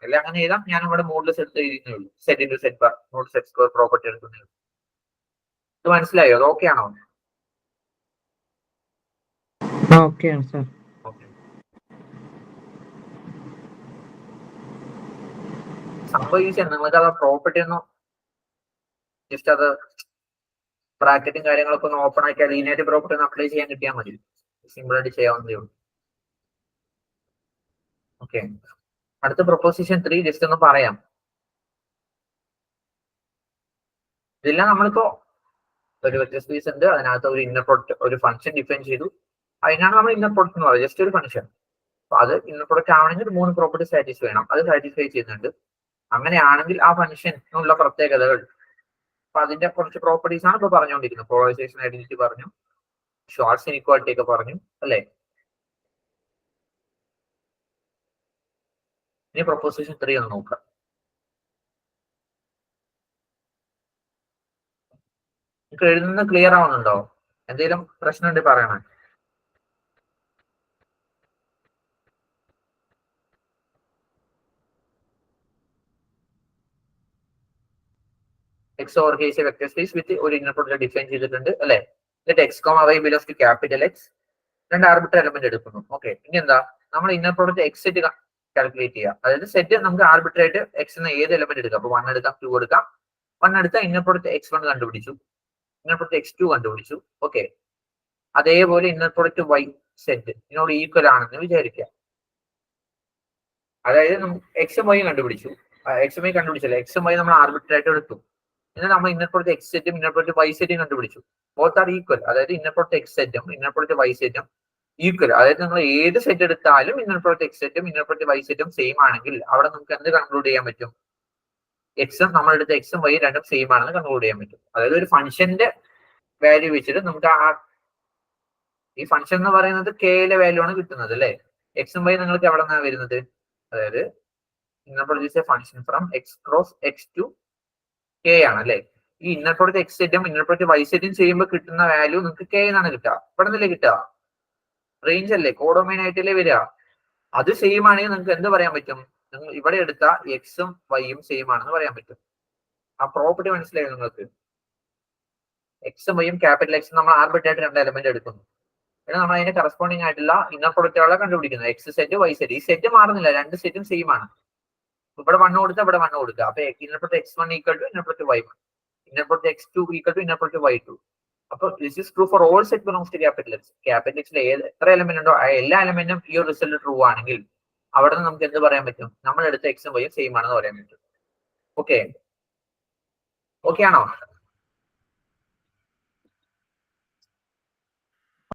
Speaker 1: അല്ലെ? അങ്ങനെ എഴുതാം. ഞാൻ ഇവിടെ മോഡ്ലെസ് എടുത്ത് എഴുതുന്നേ ഉള്ളൂ. Z into set bar mod set square property എടുക്കുന്നേ ഉള്ളൂ. ഇത് മനസ്സിലായോ? അത് ഓക്കെ ആണോ?
Speaker 3: ഓക്കെയാണ് സാർ.
Speaker 1: സംഭവം ഈസിയാണ്. നിങ്ങൾക്ക് അത് പ്രോപ്പർട്ടി ഒന്നും ജസ്റ്റ് അത് ബ്രാക്കറ്റും കാര്യങ്ങളൊക്കെ ഒന്ന് ഓപ്പൺ ആക്കിയാൽ ലീനിയറിറ്റി പ്രോപ്പർട്ടി ഒന്ന് അപ്ലൈ ചെയ്യാൻ കിട്ടിയാൽ മതി. സിമ്പിൾ ആയിട്ട് ചെയ്യാവുന്നതേ ഉള്ളൂ. ഓക്കെ, അടുത്ത പ്രൊപ്പോസിഷൻ 3 ജസ്റ്റ് ഒന്ന് പറയാം. ഇതെല്ലാം നമ്മളിപ്പോ ഒരു വെക്റ്റർ സ്പേസ് ഉണ്ട്, അതിനകത്ത് ഒരു ഇന്നർ പ്രൊഡക്റ്റ് ഒരു ഫംഗ്ഷൻ ഡിഫൈൻ ചെയ്തു. അതിനാണ് നമ്മൾ ഇന്നർ പ്രൊഡക്റ്റ് എന്ന് പറയുന്നത്. ജസ്റ്റ് ഒരു ഫംഗ്ഷൻ. അപ്പൊ അത് ഇന്നർ പ്രൊഡക്റ്റ് ആവണമെങ്കിൽ 3 പ്രോപ്പർട്ടി സാറ്റിസ്ഫൈ ചെയ്യണം. അത് സാറ്റിസ്ഫൈ ചെയ്യുന്നുണ്ട്. അങ്ങനെയാണെങ്കിൽ ആ ഫംഗ്ഷനുള്ള പ്രത്യേകതകൾ, അപ്പൊ അതിന്റെ കുറച്ച് പ്രോപ്പർട്ടീസ് ആണ് ഇപ്പൊ പറഞ്ഞുകൊണ്ടിരിക്കുന്നത്. പോളറൈസേഷൻ ഐഡന്റിറ്റി പറഞ്ഞു, ഷോർട്ട്സ് ഇൻഇക്വാലിറ്റി ഒക്കെ പറഞ്ഞു അല്ലെ? ഇനി പ്രൊപ്പോസിഷൻ 3 ഒന്ന് നോക്കാം. നിങ്ങൾക്ക് എഴുതുന്നത് ക്ലിയർ ആവുന്നുണ്ടോ? എന്തെങ്കിലും പ്രശ്നം ഉണ്ടെങ്കിൽ പറയണേ. X over K is a vector space with ഒരു ഇന്നർ പ്രൊഡക്റ്റ് ഡിഫൈൻ ചെയ്തിട്ടുണ്ട് അല്ലെ? എന്നിട്ട് x comma y belongs to capital x. 2 arbitrary element എടുക്കുന്നു. ഓക്കെ, ഇനി എന്താ? നമ്മൾ inner product X set calculate ചെയ്യുക. അതായത് സെറ്റ് നമുക്ക് ആർബിട്രറി ആയിട്ട് എക്സ് എന്ന ഏത് എലമെന്റ് എടുക്കാം. അപ്പൊ 1 എടുക്കാം, 2 എടുക്കാം. 1 എടുത്താൽ ഇന്നർ പ്രൊഡക്റ്റ് x1 കണ്ടുപിടിച്ചു, ഇന്നർ പ്രൊഡക്റ്റ് x2 കണ്ടുപിടിച്ചു. ഓക്കെ, അതേപോലെ ഇന്നർ പ്രൊഡക്റ്റ് y സെറ്റ് ഇതിനോട് ഈക്വൽ ആണെന്ന് വിചാരിക്കുക. അതായത് എക്സും വൈയും കണ്ടുപിടിച്ചു. എക്സും വൈ കണ്ടുപിടിച്ചല്ലേ, എക്സും വൈ നമ്മൾ ആർബിട്രറി ആയിട്ട് എടുത്തു. എന്നാൽ നമ്മൾ ഇന്നർ പ്രൊഡക്റ്റ് എക്സ് സെറ്റും ഇന്നർ പ്രൊഡക്റ്റ് വൈ സെറ്റും കണ്ടുപിടിച്ചു. Both are equal. അതായത് ഇന്നർ പ്രൊഡക്റ്റ് എക്സ് സെറ്റും ഇന്നർ പ്രൊഡക്റ്റ് വൈ സെറ്റും ഈക്വൽ. അതായത് നിങ്ങൾ ഏത് സെറ്റ് എടുത്താലും ഇന്നർ പ്രൊഡക്റ്റ് എക്സ് സെറ്റും ഇന്നർ പ്രൊഡക്റ്റ് വൈ സെറ്റും സെയിം ആണെങ്കിൽ അവിടെ നമുക്ക് എന്ത് കൺക്ലൂഡ് ചെയ്യാൻ പറ്റും? എക്സും നമ്മളെടുത്ത എക്സും വൈ രണ്ടും സെയിം ആണെന്ന് കൺക്ലൂഡ് ചെയ്യാൻ പറ്റും. അതായത് ഒരു ഫംഗ്ഷന്റെ വാല്യൂ വെച്ചിട്ട് നമുക്ക് ഈ ഫംഗ്ഷൻ എന്ന് പറയുന്നത് കെയിലെ വാല്യൂ ആണ് കിട്ടുന്നത് അല്ലെ? എക്സും വൈ നിങ്ങൾക്ക് എവിടെ നിന്നാണ് വരുന്നത്? അതായത് inner produce a function from x cross x to K ആണ് അല്ലെ? ഈ ഇന്നർ പ്രോഡക്റ്റ് എക്സ് സെറ്റും ഇന്നർ പ്രോഡക്റ്റ് വൈ സെറ്റും ചെയ്യുമ്പോൾ കിട്ടുന്ന വാല്യൂ നിങ്ങൾക്ക് കെ എന്നാണ് കിട്ടുക. ഇവിടെ നിന്നല്ലേ കിട്ടുക? റേഞ്ച് അല്ലേ, കോഡൊമൈൻ ആയിട്ടല്ലേ വരിക. അത് സെയിം ആണെങ്കിൽ നിങ്ങൾക്ക് എന്ത് പറയാൻ പറ്റും? നിങ്ങൾ ഇവിടെ എടുത്ത എക്സും വൈയും സെയിം ആണെന്ന് പറയാൻ പറ്റും. ആ പ്രോപ്പർട്ടി മനസ്സിലായി നിങ്ങൾക്ക്? എക്സും വൈയും ക്യാപിറ്റൽ എക്സും നമ്മൾ ആർബിട്രേറ്റ് രണ്ട് എലമെന്റ് എടുക്കുന്നു. പിന്നെ നമ്മൾ അതിന്റെ കറസ്പോണ്ടിങ് ആയിട്ടുള്ള ഇന്നർ പ്രൊഡക്റ്റുകളെ കണ്ടുപിടിക്കുന്നത്. X set y set. ഈ സെറ്റ് മാറുന്നില്ല, രണ്ട് സെറ്റും സെയിം ആണ്. ഇവിടെ 1 കൊടുത്താൽ ഇവിടെ 1 കൊടുക്കുക. അപ്പൊ inner product x 1 equal to inner product y 1, inner product x 2 equal to inner product y 2. അപ്പൊ this is true for all set belongs to capital x. Capital എക്സിൽ എത്ര എലമെന്റ് ഉണ്ടോ ആ എല്ലാ എലമെന്റും ഈ ഒരു റിസൾട്ട് ട്രൂ ആണെങ്കിൽ അവിടെ നിന്ന് നമുക്ക് എന്ത് പറയാൻ പറ്റും? നമ്മൾ എടുത്ത എക്സും വൈയും സെയിം ആണെന്ന് പറയാൻ പറ്റും. ഓക്കെ, ഓക്കെ ആണോ?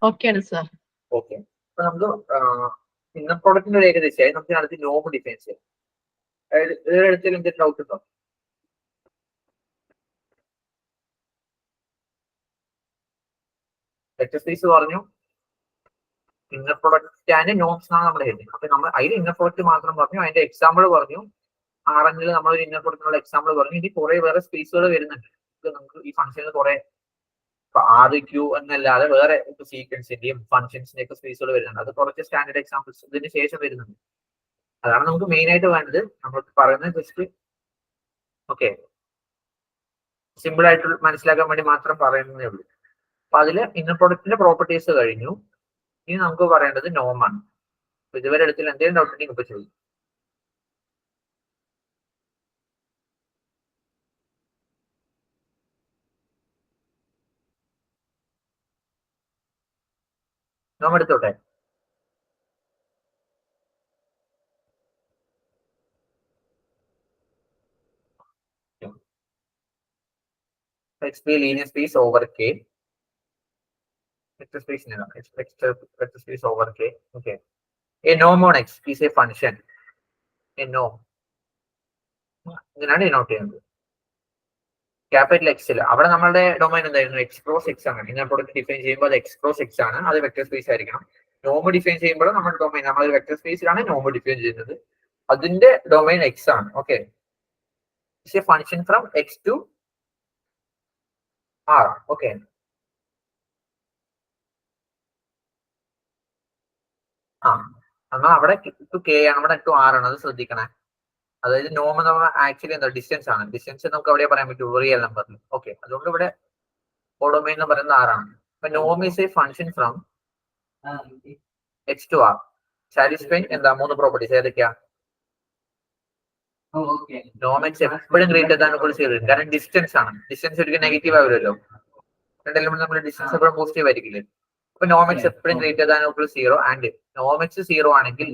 Speaker 4: ഓക്കെ ആണ് സർ.
Speaker 1: ഓക്കെ, അപ്പൊ നമുക്ക് ഇന്നർ പ്രോഡക്റ്റിന്റെ ഒരു ഏകദേശമായി. നമുക്ക് അടുത്ത് നോം ഡിഫൈൻ ചെയ്യാം. എടുത്തതിൽ എന്തെങ്കിലും ഡൗട്ട് ഉണ്ടോ? വെക്ടർ സ്പേസ് പറഞ്ഞു, ഇന്നർ പ്രൊഡക്റ്റ് ആൻഡ് നോംസ് ആണ് നമ്മുടെ ഹെഡിങ്. അപ്പൊ നമ്മൾ അതിൽ ഇന്നർ പ്രൊഡക്റ്റ് മാത്രം പറഞ്ഞു, അതിന്റെ എക്സാമ്പിൾ പറഞ്ഞു. ആറെങ്കിൽ നമ്മൾ ഒരു ഇന്നർ പ്രൊഡക്റ്റിനുള്ള എക്സാമ്പിൾ പറഞ്ഞു. ഇനി കുറെ വേറെ സ്പേസുകൾ വരുന്നുണ്ട്. നമുക്ക് ഈ ഫംഗ്ഷനിൽ കുറെ ആർ ക്യൂ എന്നല്ലാതെ വേറെ സീക്വൻസിന്റെയും ഫംഗ്ഷൻസിന്റെ ഒക്കെ സ്പേസുകൾ വരുന്നുണ്ട്. അത് കുറച്ച് സ്റ്റാൻഡേർഡ് എക്സാമ്പിൾസ് ഇതിന് ശേഷം വരുന്നുണ്ട്. അതാണ് നമുക്ക് മെയിൻ ആയിട്ട് വേണ്ടത്. നമ്മൾ പറയുന്നത് ജസ്റ്റ് ഓക്കെ സിമ്പിൾ ആയിട്ട് മനസ്സിലാക്കാൻ വേണ്ടി മാത്രം പറയുന്നതേ ഉള്ളൂ. അപ്പൊ അതില് ഇന്നർ പ്രൊഡക്റ്റിന്റെ പ്രോപ്പർട്ടീസ് കഴിഞ്ഞു. ഇനി നമുക്ക് പറയേണ്ടത് നോം ആണ്. ഇതുവരെ എടുത്തിൽ എന്തെങ്കിലും ഡൗട്ട് ഉണ്ടെങ്കിൽ ഇപ്പൊ ചോദിക്കും. നോം എടുത്തോട്ടെ? X be a linear space over K. Vector space vector space over K. Okay. A norm on X is a function. A norm. ഇതിനാണ് ഡിനോട്ട് ചെയ്യുന്നത്. ക്യാപിറ്റൽ എക്സിൽ അവിടെ നമ്മളുടെ ഡൊമൈൻ എന്തായിരുന്നു? എക്സ് ക്രോസ് എക്സ് ആണ്. ഇന്നർ പ്രൊഡക്റ്റ് ഡിഫൈൻ ചെയ്യുമ്പോൾ അത് എക്സ് ക്രോസ് എക്സ് ആണ്. അത് വെക്ടർ സ്പേസ് ആയിരിക്കണം. നോം ഡിഫൈൻ ചെയ്യുമ്പോൾ നമ്മുടെ ഡൊമൈൻ നമ്മൾ വെക്ടർ സ്പേസിലാണ് നോം ഡിഫൈൻ ചെയ്യുന്നത്. അതിന്റെ ഡൊമൈൻ എക്സ് ആണ്. Okay, it's a function from X to R. Okay, എന്നാൽ അവിടെ ടു കെ ആണ്, ഇവിടെ ടു ആർ ആണ്. അത് ശ്രദ്ധിക്കണേ. അതായത് നോം എന്ന് പറഞ്ഞാൽ ആക്ച്വലി എന്താ ഡിസ്റ്റൻസ് ആണ്. ഡിസ്റ്റൻസ് നമുക്ക് അവിടെ പറയാൻ പറ്റും റിയൽ നമ്പറിൽ. ഓക്കെ, അതുകൊണ്ട് ഇവിടെ കോഡൊമൈൻ എന്ന് പറയുന്നത് ആറാണ്. അപ്പൊ നോം is a function from X to R satisfying എന്താ 3 പ്രോപ്പർട്ടീസ്. ഏതൊക്കെയാ? നോം എക്സ് എപ്പോഴും ഗ്രേറ്റർ ദാൻ ഈക്വൽ 0, കാരണം ഡിസ്റ്റൻസ് ആണ്. ഡിസ്റ്റൻസ് ഒരിക്കലും നെഗറ്റീവ് ആവില്ലല്ലോ. രണ്ടെല്ലാം നമ്മൾ ഡിസ്റ്റൻസ് എപ്പോഴും പോസിറ്റീവ് ആയിരിക്കില്ലേ? അപ്പൊ നോം എക്സ് എപ്പോഴും greater than equal 0 and Noam X 0 ആണെങ്കിൽ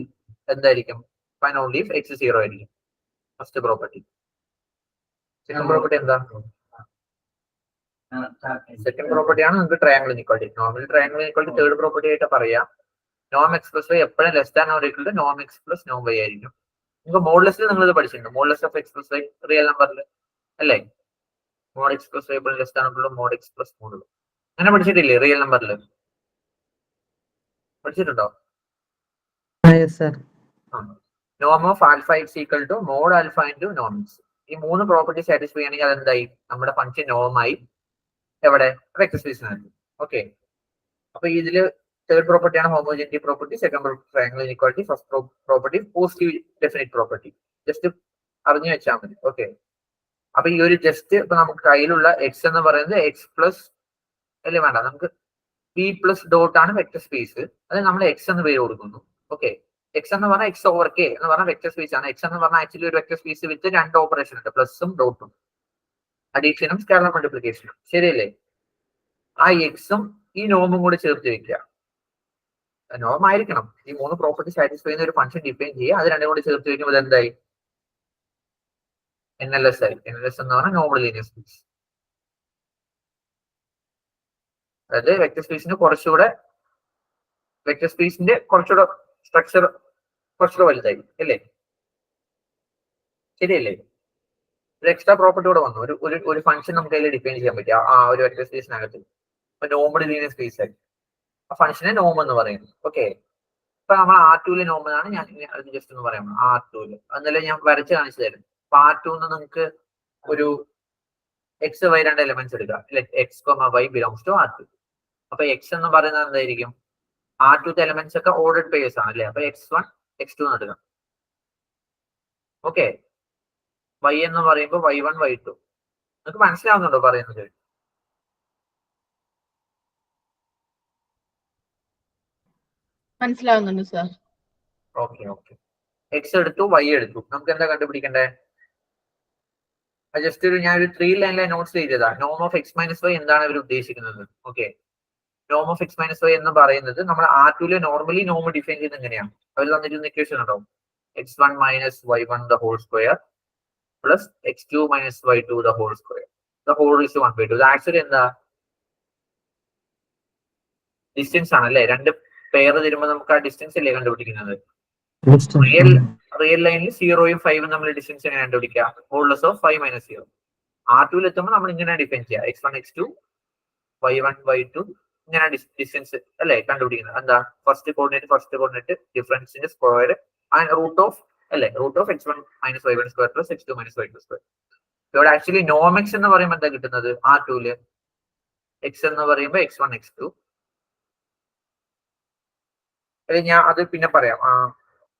Speaker 1: എന്തായിരിക്കും? ഫൈൻ ഓൺലി ഇഫ് എക്സ് 0 ആയിരിക്കും. First property. സെക്കൻഡ് പ്രോപ്പർട്ടി എന്താ? സെക്കൻഡ് പ്രോപ്പർട്ടി ആണ് നിങ്ങൾക്ക് triangle equality. Normal triangle equality third property ആയിട്ട് പറയാം. നോം എക്സ് പ്ലസ് വൈ എപ്പോഴും less than or equal to Noam X plus Noam Y ആയിരിക്കും. നിങ്ങൾക്ക് മോഡ്ലെസ്സിൽ നിങ്ങൾ ഇത് പഠിച്ചിട്ടുണ്ട്. മോഡ്ലെസ് of x plus Y real നമ്പറിൽ അല്ലേ? Mode x plus Y less than or mode x plus mode. അങ്ങനെ പഠിച്ചിട്ടില്ലേ റിയൽ നമ്പറിൽ? പഠിച്ചിട്ടുണ്ടോ? നോം of alpha X equal to mode alpha into Noam X. ഈ 3 പ്രോപ്പർട്ടി സാറ്റിസ്ഫൈ ചെയ്യണമെങ്കിൽ അതെന്തായി? നമ്മുടെ ഫംഗ്ഷൻ നോമായി എവിടെ? വെക്ടർ സ്പേസിനകത്ത്. ഓക്കെ, അപ്പൊ ഇതില് തേർഡ് പ്രോപ്പർട്ടിയാണ് homogeneity property. Second triangle equality. First property positive definite property. Just അറിഞ്ഞു വെച്ചാൽ മതി. ഓക്കെ, അപ്പൊ ഈ ഒരു ജസ്റ്റ് ഇപ്പൊ നമുക്ക് കയ്യിലുള്ള എക്സ് എന്ന് പറയുന്നത് എക്സ് പ്ലസ് അല്ലേ വേണ്ട, നമുക്ക് പി പ്ലസ് ഡോട്ട് ആണ് വെക്ടർ സ്പേസ്. അത് നമ്മൾ എക്സ് എന്ന് പേര് കൊടുക്കുന്നു. ഓക്കെ, എക്സ് എന്ന് പറഞ്ഞാൽ എക്സ് ഓവർ കെ എന്ന് പറഞ്ഞാൽ വെക്ടർ സ്പേസ് ആണ്. എക്സ് എന്ന് പറഞ്ഞാൽ ആക്ച്വലി ഒരു വെക്ടർ സ്പേസ് വിത്ത് 2 ഓപ്പറേഷൻ ഉണ്ട്, പ്ലസും ഡോട്ടും, അഡീഷനും സ്കാലർ മൾട്ടിപ്ലിക്കേഷനും. ശരിയല്ലേ? ആ എക്സും ഈ നോമും കൂടെ ചേർത്ത് വെക്കുക. നോം ആയിരിക്കണം. ഈ 3 പ്രോപ്പർട്ടി സാറ്റിസ്ഫൈ ചെയ്യുന്ന ഒരു ഫംഗ്ഷൻ ഡിഫൈൻ ചെയ്യുക. അത് രണ്ടും കൂടി ചേർത്ത് വെക്കുമ്പോൾ എന്തായി? NLS ആയി. NLS എന്ന് പറഞ്ഞാൽ നോർമൽ ലീനിയർ സ്പേസ്. അതായത് വെക്ടർ സ്പേസിന്റെ കുറച്ചുകൂടെ വെക്ടർ സ്പേസിന്റെ കുറച്ചുകൂടെ സ്ട്രക്ചർ കുറച്ചുകൂടെ വലുതായി അല്ലേ? ശരിയല്ലേ? ഒരു എക്സ്ട്രാ പ്രോപ്പർട്ടി കൂടെ വന്നു. ഒരു ഫംഗ്ഷൻ നമുക്ക് അതിൽ ഡിഫൈൻ ചെയ്യാൻ പറ്റും ആ ഒരു വെക്ടർ സ്പേസിനകത്ത്. അപ്പൊ നോർമൽ ലീനിയർ സ്പേസ് ആയി ആ ഫംഗ്ഷനെ നോം എന്ന് പറയുന്നു. ഓക്കെ, ഇപ്പൊ നമ്മൾ R2 നോം ആണ്. ഞാൻ ജസ്റ്റ് ഒന്ന് പറയാം. R2 അന്നല്ലേ ഞാൻ വരച്ച് കാണിച്ചു തരും. അപ്പൊ R2 നിങ്ങൾക്ക് ഒരു എക്സ് വൈ രണ്ട് എലിമെന്റ്സ് എടുക്കുക. X comma y belongs to R2. അപ്പൊ എക്സ് എന്ന് പറയുന്നത് എന്തായിരിക്കും? R2 എലിമെന്റ്സ് ഒക്കെ ഓർഡർഡ് പേഴ്സ് ആണ് അല്ലേ? അപ്പൊ X1 X2 എന്ന് എടുക്കാം. ഓക്കെ. വൈ എന്ന് പറയുമ്പോൾ Y1 Y2. നിങ്ങൾക്ക് മനസ്സിലാവുന്നുണ്ടോ പറയുന്നത്?
Speaker 4: മനസ്സിലാവുന്നുണ്ട് സർ.
Speaker 1: Okay okay. എക്സ് എടുത്തു, വൈ എടുത്തു. നമുക്ക് എന്താ കണ്ടുപിടിക്കണ്ടേ? ജസ്റ്റ് ഞാനൊരു 3 ലൈനിലെ നോട്ട്സ് ചെയ്തതാ. നോം ഓഫ് എക്സ് മൈനസ് വൈ എന്താണ് ഇവർ ഉദ്ദേശിക്കുന്നത്? ഓക്കെ. നോം ഓഫ് എക്സ് മൈനസ് വൈ എന്ന് പറയുന്നത് നമ്മൾ R2 നോർമലി നോം ഡിഫൈൻ ചെയ്യുന്നത് എങ്ങനെയാണ്? അവർ തന്നിരുന്ന ഇക്വേഷൻ ഉണ്ടാവും. x1 minus y1 the whole square plus x2 minus y2 the whole square the whole is 1/2. ഇത് ആക്ച്വലി എന്താ? ഡിസ്റ്റൻസ് ആണല്ലേ? രണ്ട് പെയർ തരുമ്പോൾ നമുക്ക് ആ ഡിസ്റ്റൻസ് അല്ലേ കണ്ടുപിടിക്കുന്നത്? റിയൽ ലൈനിൽ 0യും 5ഉം നമ്മൾ ഡിസ്റ്റൻസ് എങ്ങനെ കണ്ടുപിടിക്കുക? Modulus of 5 minus 0. R2 എത്തുമ്പോൾ നമ്മൾ ഇങ്ങനെ ഡിഫൈൻ ചെയ്യുക. x1 x2 y1 y2 ഇങ്ങനെ ഡിസ്റ്റൻസ് അല്ലേ കണ്ടുപിടിക്കുന്നത്? എന്താ? ഫസ്റ്റ് കോർഡിനേറ്റ് ഡിഫറൻസിന്റെ സ്ക്വയർ റൂട്ട് ഓഫ് അല്ലേ? Root of x1 minus y1 square plus x2 minus y2 square. ഇവിടെ ആക്ച്വലി നോം എക്സ് എന്ന് പറയുമ്പോൾ എന്താ കിട്ടുന്നത്? R2 എക്സ് എന്ന് പറയുമ്പോൾ x1 x2. ഞാൻ അത് പിന്നെ പറയാം.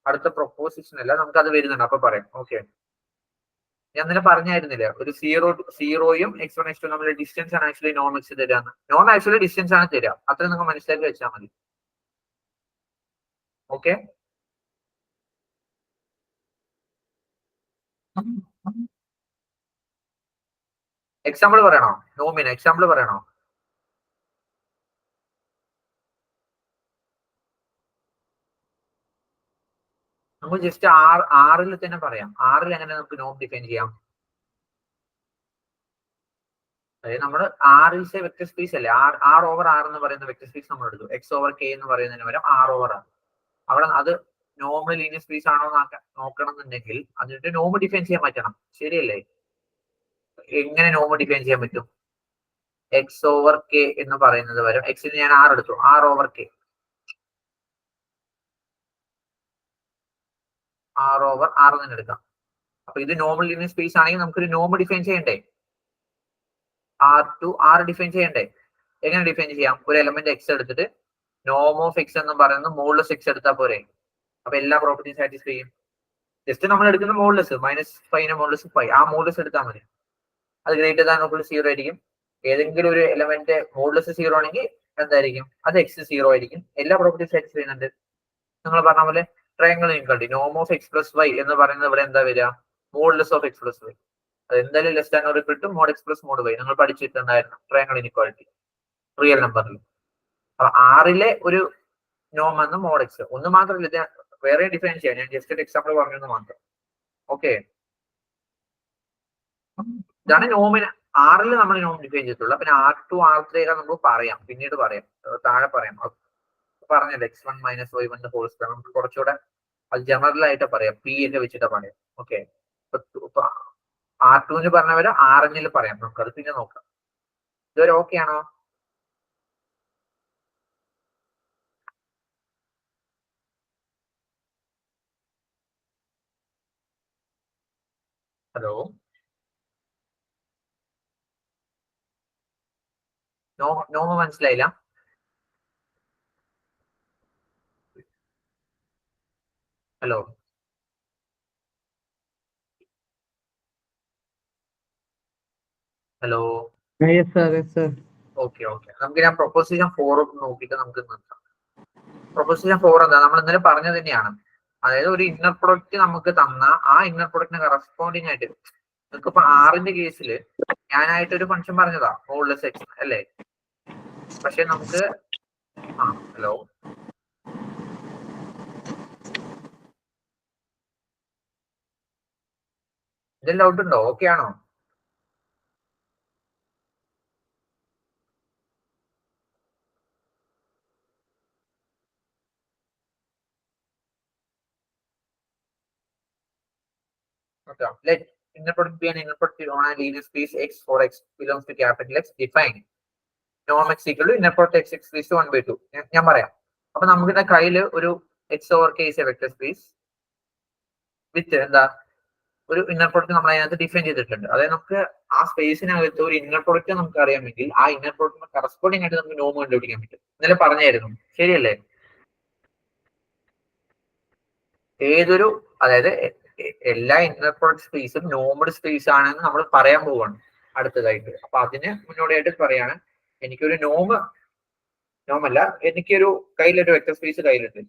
Speaker 1: അടുത്ത പ്രൊപ്പോസിഷൻ അല്ല, നമുക്ക് അത് വരുന്നുണ്ട്, അപ്പൊ പറയാം. ഓക്കെ. ഞാൻ ഇന്നലെ പറഞ്ഞായിരുന്നില്ല, ഒരു 0യും x1 x2 നമ്മുടെ ഡിസ്റ്റൻസ് ആണ് ആക്ച്വലി നോം എക്സ് തരാന്ന്. നോം ആക്ച്വലി ഡിസ്റ്റൻസ് ആണ് തരാം. അത്ര നിങ്ങൾ മനസ്സിലാക്കി വെച്ചാൽ മതി. ഓക്കെ. എക്സാമ്പിൾ പറയണോ? നോമിന് എക്സാമ്പിൾ പറയണോ? നമുക്ക് ജസ്റ്റ് ആറിൽ തന്നെ പറയാം. ആറിൽ എങ്ങനെ നമുക്ക് നോം ഡിഫൈൻ ചെയ്യാം? അതായത് നമ്മൾ R is a vector space അല്ലേ? ആർ ഓവർ ആർ എന്ന് പറയുന്ന വെക്ടർ സ്പേസ് നമ്മൾ എടുത്തു. എക്സ് ഓവർ കെ എന്ന് പറയുന്നതിന് പകരം ആർ ഓവർ ആർ. അവിടെ അത് നോർമൽ ലീനിയർ സ്പേസ് ആണോ നോക്കണം എന്നുണ്ടെങ്കിൽ അതിന്റെ നോം ഡിഫൈൻ ചെയ്യാൻ പറ്റണം. ശരിയല്ലേ? എങ്ങനെ നോം ഡിഫൈൻ ചെയ്യാൻ പറ്റും? എക്സ് ഓവർ കെ എന്ന് പറയുന്നത് വരും. എക്സിന് ഞാൻ ആർ എടുത്തു. R over K, R over R തന്നെ എടുക്കാം. അപ്പൊ ഇത് നോർമൽ ലീനിയർ സ്പേസ് ആണെങ്കിൽ നമുക്കൊരു നോം ഡിഫൈൻ ചെയ്യണ്ടേ? R2 R ഡിഫൈൻ ചെയ്യണ്ടേ? എങ്ങനെ ഡിഫൈൻ ചെയ്യാം? ഒരു എലമെന്റ് എക്സ് എടുത്തിട്ട് നോം ഓഫ് എക്സ് എന്ന് പറയുന്നത് മോഡുലസ് എക്സ് എടുത്താൽ പോരെ? അപ്പൊ എല്ലാ പ്രോപ്പർട്ടിയും സാറ്റിസ്ഫൈ ചെയ്യും. ജസ്റ്റ് നമ്മൾ എടുക്കുന്ന മോഡുലസ് -5 മോഡുലസ് 5, ആ മോഡുലസ് എടുത്താൽ മതി. അത് ഗ്രേറ്റർ ദാൻ ഓർ 0 ആയിരിക്കും. ഏതെങ്കിലും ഒരു എലമെന്റ് മോഡുലസ് 0 ആണെങ്കിൽ എന്തായിരിക്കും? അത് x 0 ആയിരിക്കും. എല്ലാ പ്രോപ്പർട്ടിയും സാറ്റിസ്ഫൈ ചെയ്യുന്നുണ്ട്. നിങ്ങൾ പറഞ്ഞ പോലെ ട്രയാങ്കിൾ ഇൻക്വലിറ്റി നോം ഓഫ് എക്സ് പ്ലസ് വൈ എന്ന് പറയുന്നത് ഇവിടെ എന്താ വരിക? Modulus of x plus y. അത് എന്തായാലും less than or equal to mod x plus mod y. നിങ്ങൾ പഠിച്ചിട്ടുണ്ടായിരുന്നു ട്രയാങ്കിൾ ഇൻക്വാളിറ്റി റിയൽ നമ്പറിൽ. അപ്പൊ ആറിലെ ഒരു നോം എന്ന് മോഡ് എക്സ്. ഒന്ന് മാത്രമല്ല, ഇത് വേറെ ഡിഫൈൻ ചെയ്യാം. ഞാൻ ജസ്റ്റ് ഒരു എക്സാമ്പിൾ പറഞ്ഞത് മാത്രം. ഓക്കെ. ഇതാണ് നോമിന്. ആറിൽ നമ്മൾ നോം ഡിഫൈൻ ചെയ്തിട്ടുള്ള. പിന്നെ R2 R3 ഒക്കെ നമുക്ക് പറയാം, പിന്നീട് പറയാം, താഴെ പറയാം. പറഞ്ഞല്ലോ x1 minus y1 whole square. നമുക്ക് കുറച്ചുകൂടെ അത് ജനറൽ ആയിട്ട് പറയാം, പി ഒക്കെ വെച്ചിട്ട് പറയാം. ഓക്കെ. R2 പറഞ്ഞവരെ R പറയാം. നമുക്ക് അത് പിന്നെ നോക്കാം. ഇതുവരെ ഓക്കെ ആണോ? ഹലോ, നോമ മനസ്സിലായില്ല? Hello hello. Okay okay. നമുക്ക് ഞാൻ പ്രൊപ്പോസിഷൻ 4 നോക്കിയിട്ട് നമുക്ക് നിർത്താം. പ്രൊപ്പോസിഷൻ 4 എന്താ? നമ്മൾ ഇന്നലെ പറഞ്ഞത് തന്നെയാണ്. അതായത് ഒരു ഇന്നർ പ്രൊഡക്റ്റ് നമുക്ക് തന്ന ആ ഇന്നർ പ്രൊഡക്റ്റിന് കറസ്പോണ്ടിങ് ആയിട്ട് നിങ്ങൾക്ക് ഇപ്പൊ ആറിന്റെ കേസിൽ ഞാനായിട്ട് ഒരു ഫംഗ്ഷൻ പറഞ്ഞതാ മോഡുലസ് എക്സ് അല്ലേ? പക്ഷെ നമുക്ക് ഹലോ ഇതിൽ ഡൗട്ട് ഉണ്ടോ? ഓക്കെ ആണോ? Let inner product be an inner product on a linear space x for x belongs to capital X define norm x equal to inner product x raised to 1/2. ഞാൻ പറയാം. അപ്പൊ നമുക്ക് കയ്യിൽ ഒരു x over k is a vector space with എന്താ ഒരു ഇന്നർ പ്രൊഡക്റ്റ് നമ്മൾ അതിനകത്ത് ഡിഫൈൻ ചെയ്തിട്ടുണ്ട്. അതായത് നമുക്ക് ആ സ്പേസിനകത്ത് ഒരു ഇന്നർ പ്രൊഡക്റ്റ് നമുക്ക് അറിയാമെങ്കിൽ ആ ഇന്നർ പ്രൊഡക്റ്റിന് കറസ്പോണ്ടിങ് ആയിട്ട് നമുക്ക് നോം കണ്ടുപിടിക്കാൻ പറ്റും. ഇന്നലെ പറഞ്ഞായിരുന്നു, ശരിയല്ലേ? ഏതൊരു, അതായത് എല്ലാ ഇന്നർ പ്രൊഡക്റ്റ് സ്പേസും നോമഡ് സ്പേസ് ആണെന്ന് നമ്മൾ പറയാൻ പോവാണ് അടുത്തതായിട്ട്. അപ്പൊ അതിന് മുന്നോടിയായിട്ട് പറയാണ്, എനിക്കൊരു നോമല്ല, എനിക്കൊരു കയ്യിലൊരു വെക്ടർ സ്പേസ് കയ്യിലുണ്ട്.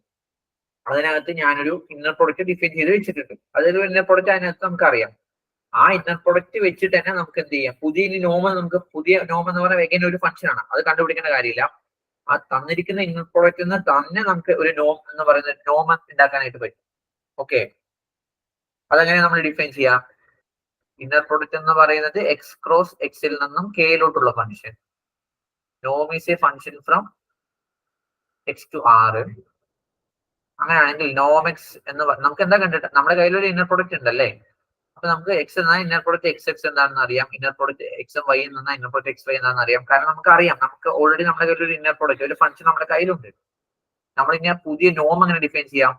Speaker 1: അതിനകത്ത് ഞാനൊരു ഇന്നർ പ്രൊഡക്റ്റ് ഡിഫൈൻ ചെയ്ത് വെച്ചിട്ടുണ്ട്. അതൊരു ഇന്നർ പ്രൊഡക്റ്റ് അതിനകത്ത് നമുക്കറിയാം. ആ ഇന്നർ പ്രൊഡക്റ്റ് വെച്ചിട്ട് തന്നെ നമുക്ക് എന്ത് ചെയ്യാം, പുതിയ നോം എന്ന് പറഞ്ഞാൽ എങ്ങനെ ഒരു ഫംഗ്ഷൻ ആണ്, അത് കണ്ടുപിടിക്കേണ്ട കാര്യമില്ല. ആ തന്നിരിക്കുന്ന ഇന്നർ പ്രൊഡക്റ്റിൽ നിന്ന് തന്നെ നമുക്ക് ഒരു നോം എന്ന് പറയുന്ന നോം ഉണ്ടാക്കാനായിട്ട് പറ്റും. ഓക്കെ, അതെങ്ങനെ നമ്മൾ ഡിഫൈൻ ചെയ്യാം? ഇന്നർ പ്രൊഡക്റ്റ് എന്ന് പറയുന്നത് എക്സ് ക്രോസ് എക്സിൽ നിന്നും കെയിലോട്ടുള്ള ഫംഗ്ഷൻ. നോം is a function from X to R. അങ്ങനെയാണെങ്കിൽ നോം എക്സ് എന്ന് നമുക്ക് എന്താ കണ്ടിട്ട്, നമ്മുടെ കയ്യിൽ ഒരു ഇന്നർ പ്രൊഡക്റ്റ് ഉണ്ടല്ലേ. അപ്പൊ നമുക്ക് എക്സ് എന്നാൽ ഇന്നർ പ്രൊഡക്റ്റ് എക്സ് എക്സ് എന്താണെന്ന് അറിയാം, ഇന്നർ പ്രൊഡക്റ്റ് എക്സ് വൈ എന്നാൽ ഇന്നർ പ്രൊഡക്റ്റ് എക്സ് വൈ എന്താണെന്ന് അറിയാം. കാരണം നമുക്ക് അറിയാം, നമുക്ക് ഓൾറെഡി നമ്മുടെ കയ്യിൽ ഒരു ഇന്നർ പ്രൊഡക്റ്റ്, ഒരു ഫംഗ്ഷൻ നമ്മുടെ കയ്യിലുണ്ട്. നമ്മൾ ഇനി പുതിയ നോം എങ്ങനെ ഡിഫൈൻ ചെയ്യാം?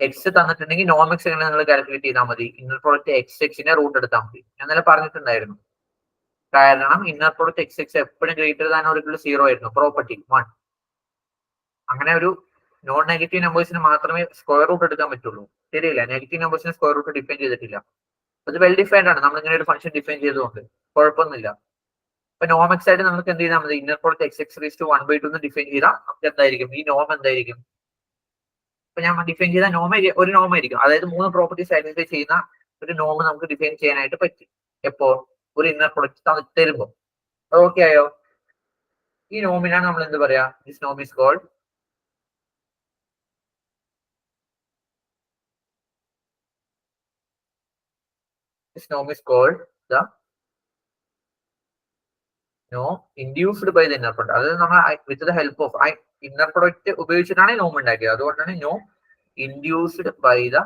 Speaker 1: എക്സ് തന്നിട്ടുണ്ടെങ്കിൽ നോം എക്സ് എങ്ങനെ നിങ്ങൾ കാൽക്കുലേറ്റ് ചെയ്താൽ മതി, ഇന്നർ പ്രൊഡക്റ്റ് എക്സ് എക്സിന്റെ റൂട്ട് എടുത്താൽ മതി. ഞാൻ ഇന്നലെ പറഞ്ഞിട്ടുണ്ടായിരുന്നു. കാരണം ഇന്നർ പ്രൊഡക്റ്റ് എക്സ് എക്സ് എപ്പോഴും greater than or equal to 0 ആയിരുന്നു, പ്രോപ്പർട്ടി 1. അങ്ങനെ ഒരു നോൺ നെഗറ്റീവ് നമ്പേഴ്സിന് മാത്രമേ സ്ക്വയർ റൂട്ട് എടുക്കാൻ പറ്റുള്ളൂ, ശരിയല്ല? നെഗറ്റീവ് നമ്പേഴ്സിന് സ്ക്വയർ റൂട്ട് ഡിഫൈൻ ചെയ്തിട്ടില്ല. അത് വെൽ ഡിഫൈൻഡ് ആണ്, നമ്മൾ ഇങ്ങനെ ഒരു ഫംഗ്ഷൻ ഡിഫൈൻ ചെയ്തുകൊണ്ട് കുഴപ്പമൊന്നുമില്ല. അപ്പൊ നോം എക്സ് ആയിട്ട് നമുക്ക് എന്ത് ചെയ്താൽ മതി, inner product X x raise to 1/2 എന്ന് ഡിഫൈൻ ചെയ്താൽ നമുക്ക് എന്തായിരിക്കും, ഈ നോം എന്തായിരിക്കും? അപ്പൊ ഞാൻ ഡിഫൈൻ ചെയ്ത ഒരു നോം ആയിരിക്കും. അതായത് 3 പ്രോപ്പർട്ടി സാറ്റിസ്ഫൈ ചെയ്യുന്ന ഒരു നോം നമുക്ക് ഡിഫൈൻ ചെയ്യാനായിട്ട് പറ്റും. എപ്പോ? ഒരു ഇന്നർ പ്രൊഡക്റ്റ് തരുമ്പോൾ. ഓക്കെ ആയോ? ഈ നോമിനാണ് നമ്മൾ എന്ത് പറയാ, ദിസ് നോം is called the norm induced by the inner product. അതായത് നമ്മൾ with the help of inner product ഉപയോഗിച്ചിട്ടാണ് നോം ഉണ്ടാക്കിയത്. അതുകൊണ്ടാണ് നോം induced by the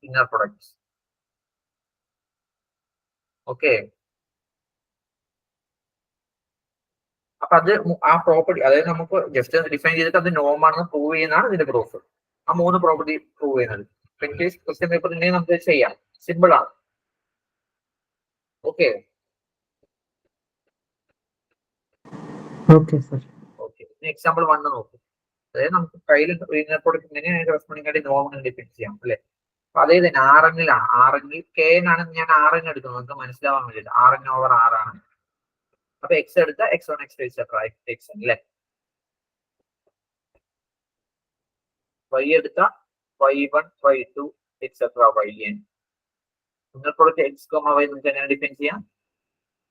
Speaker 1: inner products. Okay, അപ്പൊ അത് ആ പ്രോപ്പർട്ടി, അതായത് നമുക്ക് ജസ്റ്റ് ഡിഫൈൻ ചെയ്തിട്ട് അത് നോം ആണെന്ന് പ്രൂവ് ചെയ്യുന്നതാണ് ഇതിന്റെ പ്രൂഫ്. ആ 3 പ്രോപ്പർട്ടി പ്രൂവ് ചെയ്യുന്നത്. ഇൻ കേസ് ക്വസ്റ്റ്യൻ പേപ്പർ ഉണ്ടെങ്കിൽ നമുക്ക് ചെയ്യാം, സിമ്പിൾ ആണ്. Okay
Speaker 3: okay sir.
Speaker 1: Okay, example 1 നോക്കും. അതായത് നമുക്ക് കയ്യിൽ ഇന്നർ പ്രൊഡക്റ്റ് ഉണ്ടെങ്കിൽ കറസ്പോണ്ടിങ് ആയിട്ട് നോം ഡിഫൈൻ ചെയ്യാം അല്ലെ. അപ്പൊ അതേ തന്നെ ആറിലാണ്, ആറിൽ കെ ആണ് ഞാൻ ആറിന് എടുക്കുന്നത്, നമുക്ക് മനസ്സിലാവാൻ വേണ്ടിയിട്ട്. ആറിന് ഓവർ ആറാണ്. അപ്പൊ എക്സ് എടുത്ത x1 x2 എക്സ് അല്ലേ. y എടുത്ത y1 y2 etcetera yn. Inner product X y നമുക്ക് എങ്ങനെ ഡിഫൈൻ ചെയ്യാം?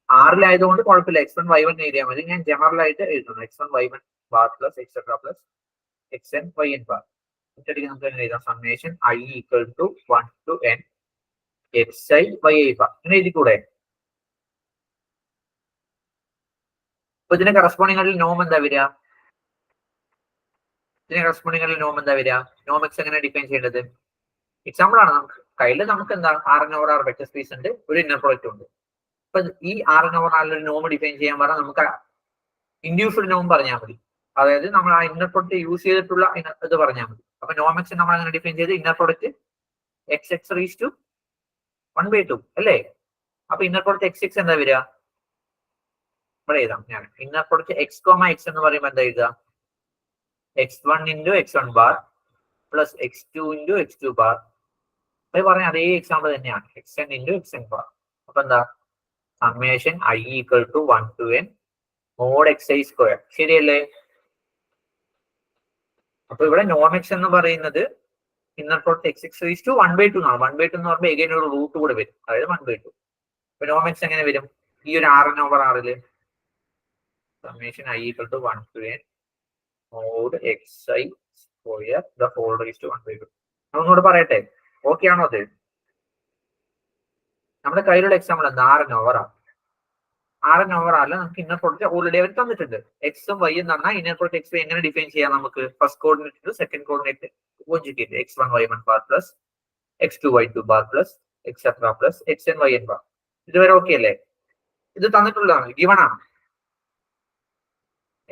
Speaker 1: ആറിലായതുകൊണ്ട് കുഴപ്പമില്ല, x1 y1 എഴുതിയാൽ മതി. ഞാൻ ജനറൽ ആയിട്ട് എഴുതുന്നു, x1 y1 bar plus etcetera plus xn yn bar. ഒറ്റയടിക്ക് നമുക്ക് എങ്ങനെ എഴുതാം, summation i equal to 1 to n xi yi bar. ഇങ്ങനെ എഴുതിക്കൂടെ? അപ്പൊ ഇതിന്റെ കറസ്പോണ്ടിങ് ആയിട്ട് നോം എന്താ വരിക? ഇതിന്റെ കറസ്പോണ്ടിങ് ആയിട്ട് നോം എന്താ വരിക? നോം എക്സ് എങ്ങനെ ഡിഫൈൻ ചെയ്യേണ്ടത്? എക്സാമ്പിൾ ആണ്, നമുക്ക് കയ്യിൽ നമുക്ക് എന്താ R/R വെക്ടർ സ്പേസ് ഉണ്ട്, ഒരു ഇന്നർ പ്രൊഡക്റ്റ് ഉണ്ട്. അപ്പൊ ഈ R/R ഒരു നോം ഡിഫൈൻ ചെയ്യാൻ പറഞ്ഞാൽ നമുക്ക് ഇൻഡ്യൂസ്ഡ് നോം പറഞ്ഞാൽ മതി. അതായത് നമ്മൾ ആ ഇന്നർ പ്രൊഡക്റ്റ് യൂസ് ചെയ്തിട്ടുള്ള ഇത് പറഞ്ഞാൽ മതി. അപ്പൊ നോം എക്സ് നമ്മൾ അങ്ങനെ ഡിഫൈൻ ചെയ്ത് inner product X x raise to 1/2 അല്ലേ. അപ്പൊ ഇന്നർ പ്രൊഡക്റ്റ് എക്സ് എക്സ് എന്താ വരിക? ഇവിടെ എഴുതാം ഞാൻ. ഇന്നർ പ്രൊഡക്റ്റ് എക്സ് എക്സ് എന്ന് പറയുമ്പോൾ എന്താ എഴുതുക? x1 into x1 bar plus x2 into x2 bar. അത് പറഞ്ഞ അതേ എക്സാമ്പിൾ തന്നെയാണ്, xn into xn ബാർ. അപ്പൊ എന്താ, summation i equal to 1 to n mod xi square. ശരിയല്ലേ? അപ്പൊ ഇവിടെ നോം എക്സ് എന്ന് പറയുന്നത് inner product X x raise to 1/2 ആണ്. 1/2 എന്ന് പറയുമ്പോൾ എഗൈൻ ഒരു റൂട്ട് കൂടെ വരും, അതായത് 1/2. അപ്പൊ നോം എക്സ് എങ്ങനെ വരും? ഈ ഒരു R/R summation i equal to 1 to n mod xi square the whole raise to 1/2. ഒന്നുകൂടെ പറയട്ടെ, ഓക്കെ ആണോ? അത് നമ്മുടെ കയ്യിലുള്ള എക്സാമ്പിൾ എന്താ? R/R. R/R നമുക്ക് ഇന്നർ പ്രൊഡക്റ്റ് ഓൾറെഡി അവർ തന്നിട്ടുണ്ട്. എക്സും വൈ എന്ന് പറഞ്ഞാൽ ഇന്നർ പ്രൊഡക്റ്റ് എക്സ് വൈ എങ്ങനെ ഡിഫൈൻ ചെയ്യാം? നമുക്ക് first coordinate second coordinate conjugate x1 y1 bar plus x2 y2 bar plus etcetera plus xn yn bar. ഇതുവരെ ഓക്കെ അല്ലേ? ഇത് തന്നിട്ടുള്ളതാണ്, ഗിവൺ ആണ്.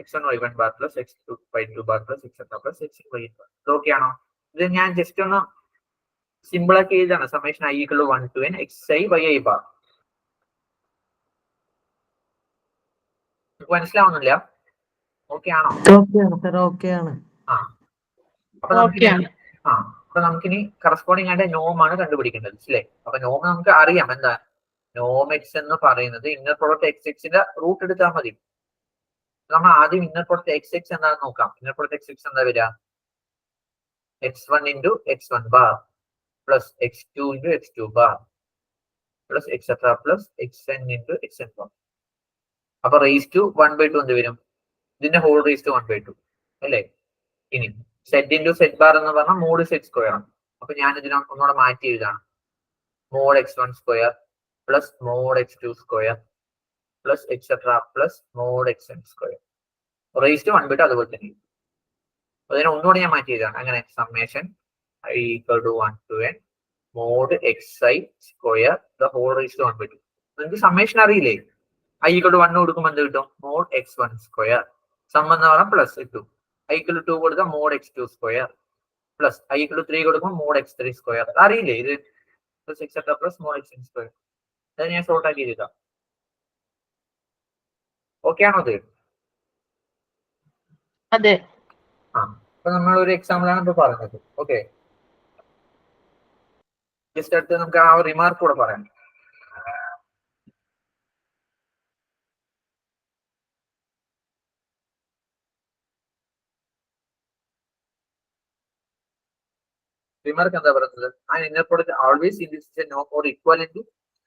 Speaker 1: x1 y1 bar plus x2 y2 bar plus etcetera plus xn yn bar. ഇത് ഓക്കെ ആണോ? ഇത് ഞാൻ ജസ്റ്റ് ഒന്ന് സിമ്പിൾ ആക്കി എഴുതാണ് summation i equal to 1 to n xi by i bar. മനസ്സിലാവുന്നില്ല? ഓക്കെ ആണോ?
Speaker 3: ഓക്കെയാണ് സർ, ഓക്കെയാണ്.
Speaker 1: അപ്പൊ നമുക്കിനി കറസ്പോണ്ടിങ് ആയിട്ട് നോമാണ് കണ്ടുപിടിക്കേണ്ടത് അല്ലേ? അപ്പൊ നോം നമുക്ക് അറിയാം എന്താ നോം എക്സ് എന്ന് പറയുന്നത് ഇന്നർ പ്രോഡക്റ്റ് എക്സ് എക്സിന്റെ റൂട്ട് എടുത്താൽ മതി. നമ്മൾ ആദ്യം ഇന്നർ പ്രോഡക്റ്റ് എക്സ് എക്സ് എന്താണെന്ന് നോക്കാം. ഇന്നർ പ്രോഡക്റ്റ് എക്സ് എക്സ് എന്താ വരിക? x1 into x1 bar plus x2 into x2 bar plus etc plus xn into xn bar. അപ്പൊ റേസ് ടു 1/2 എന്ത് വരും? ഇതിന്റെ ഹോൾ റേസ് ടു 1/2 അല്ലേ? ഇനി സെറ്റ് ഇൻറ്റു സെറ്റ് ബാർ എന്ന് പറഞ്ഞാൽ മോഡ് സെറ്റ് സ്ക്വയർ ആണ്. അപ്പൊ ഞാൻ ഇതിനെ ഒന്നുകൂടെ മാറ്റി എഴുതാണ്. Mod x1 square plus mod x2 square plus etcetera plus mod xn square raise to 1/2 അതുപോലെ തന്നെ. അതിനെ ഒന്നുകൂടെ ഞാൻ മാറ്റി എഴുതാണ്. അങ്ങനെ summation i equal to 1 to n mod xi square the whole raise to 1/2. നിങ്ങൾക്ക് സമ്മേഷൻ അറിയില്ലേ? ഐ ഈക്വൽ ടു 1 കൊടുക്കുമ്പോൾ എന്ത് കിട്ടും? മോഡ് x1 സ്ക്വയർ സം എന്ന് പറഞ്ഞാൽ പ്ലസ് കിട്ടും. ഐ ഈക്വൽ ടു 2 കൊടുത്താൽ mod x2 square plus i equal to 3 കൊടുക്കുമ്പോൾ മോഡ് x3 സ്ക്വയർ. അറിയില്ലേ ഇത്? Plus etcetera plus mod xn square. അത് ഞാൻ ഷോർട്ട് ആക്കി എഴുതാം. ഓക്കെ ആണോ അത്?
Speaker 4: അതെ.
Speaker 1: അപ്പൊ നമ്മൾ ഒരു എക്സാമ്പിൾ ആണ് ഇപ്പൊ പറഞ്ഞത്. ഓക്കെ, ജസ്റ്റ് അടുത്ത് നമുക്ക് ആ റിമാർക്ക് കൂടെ പറയാം. റിമാർക്ക് എന്താ പറയുന്നത്? ആ ഇന്നർ പ്രോഡക്റ്റ് ആൾവേസ് ഇൻഡിവിജ്വൽ നോം or equivalent to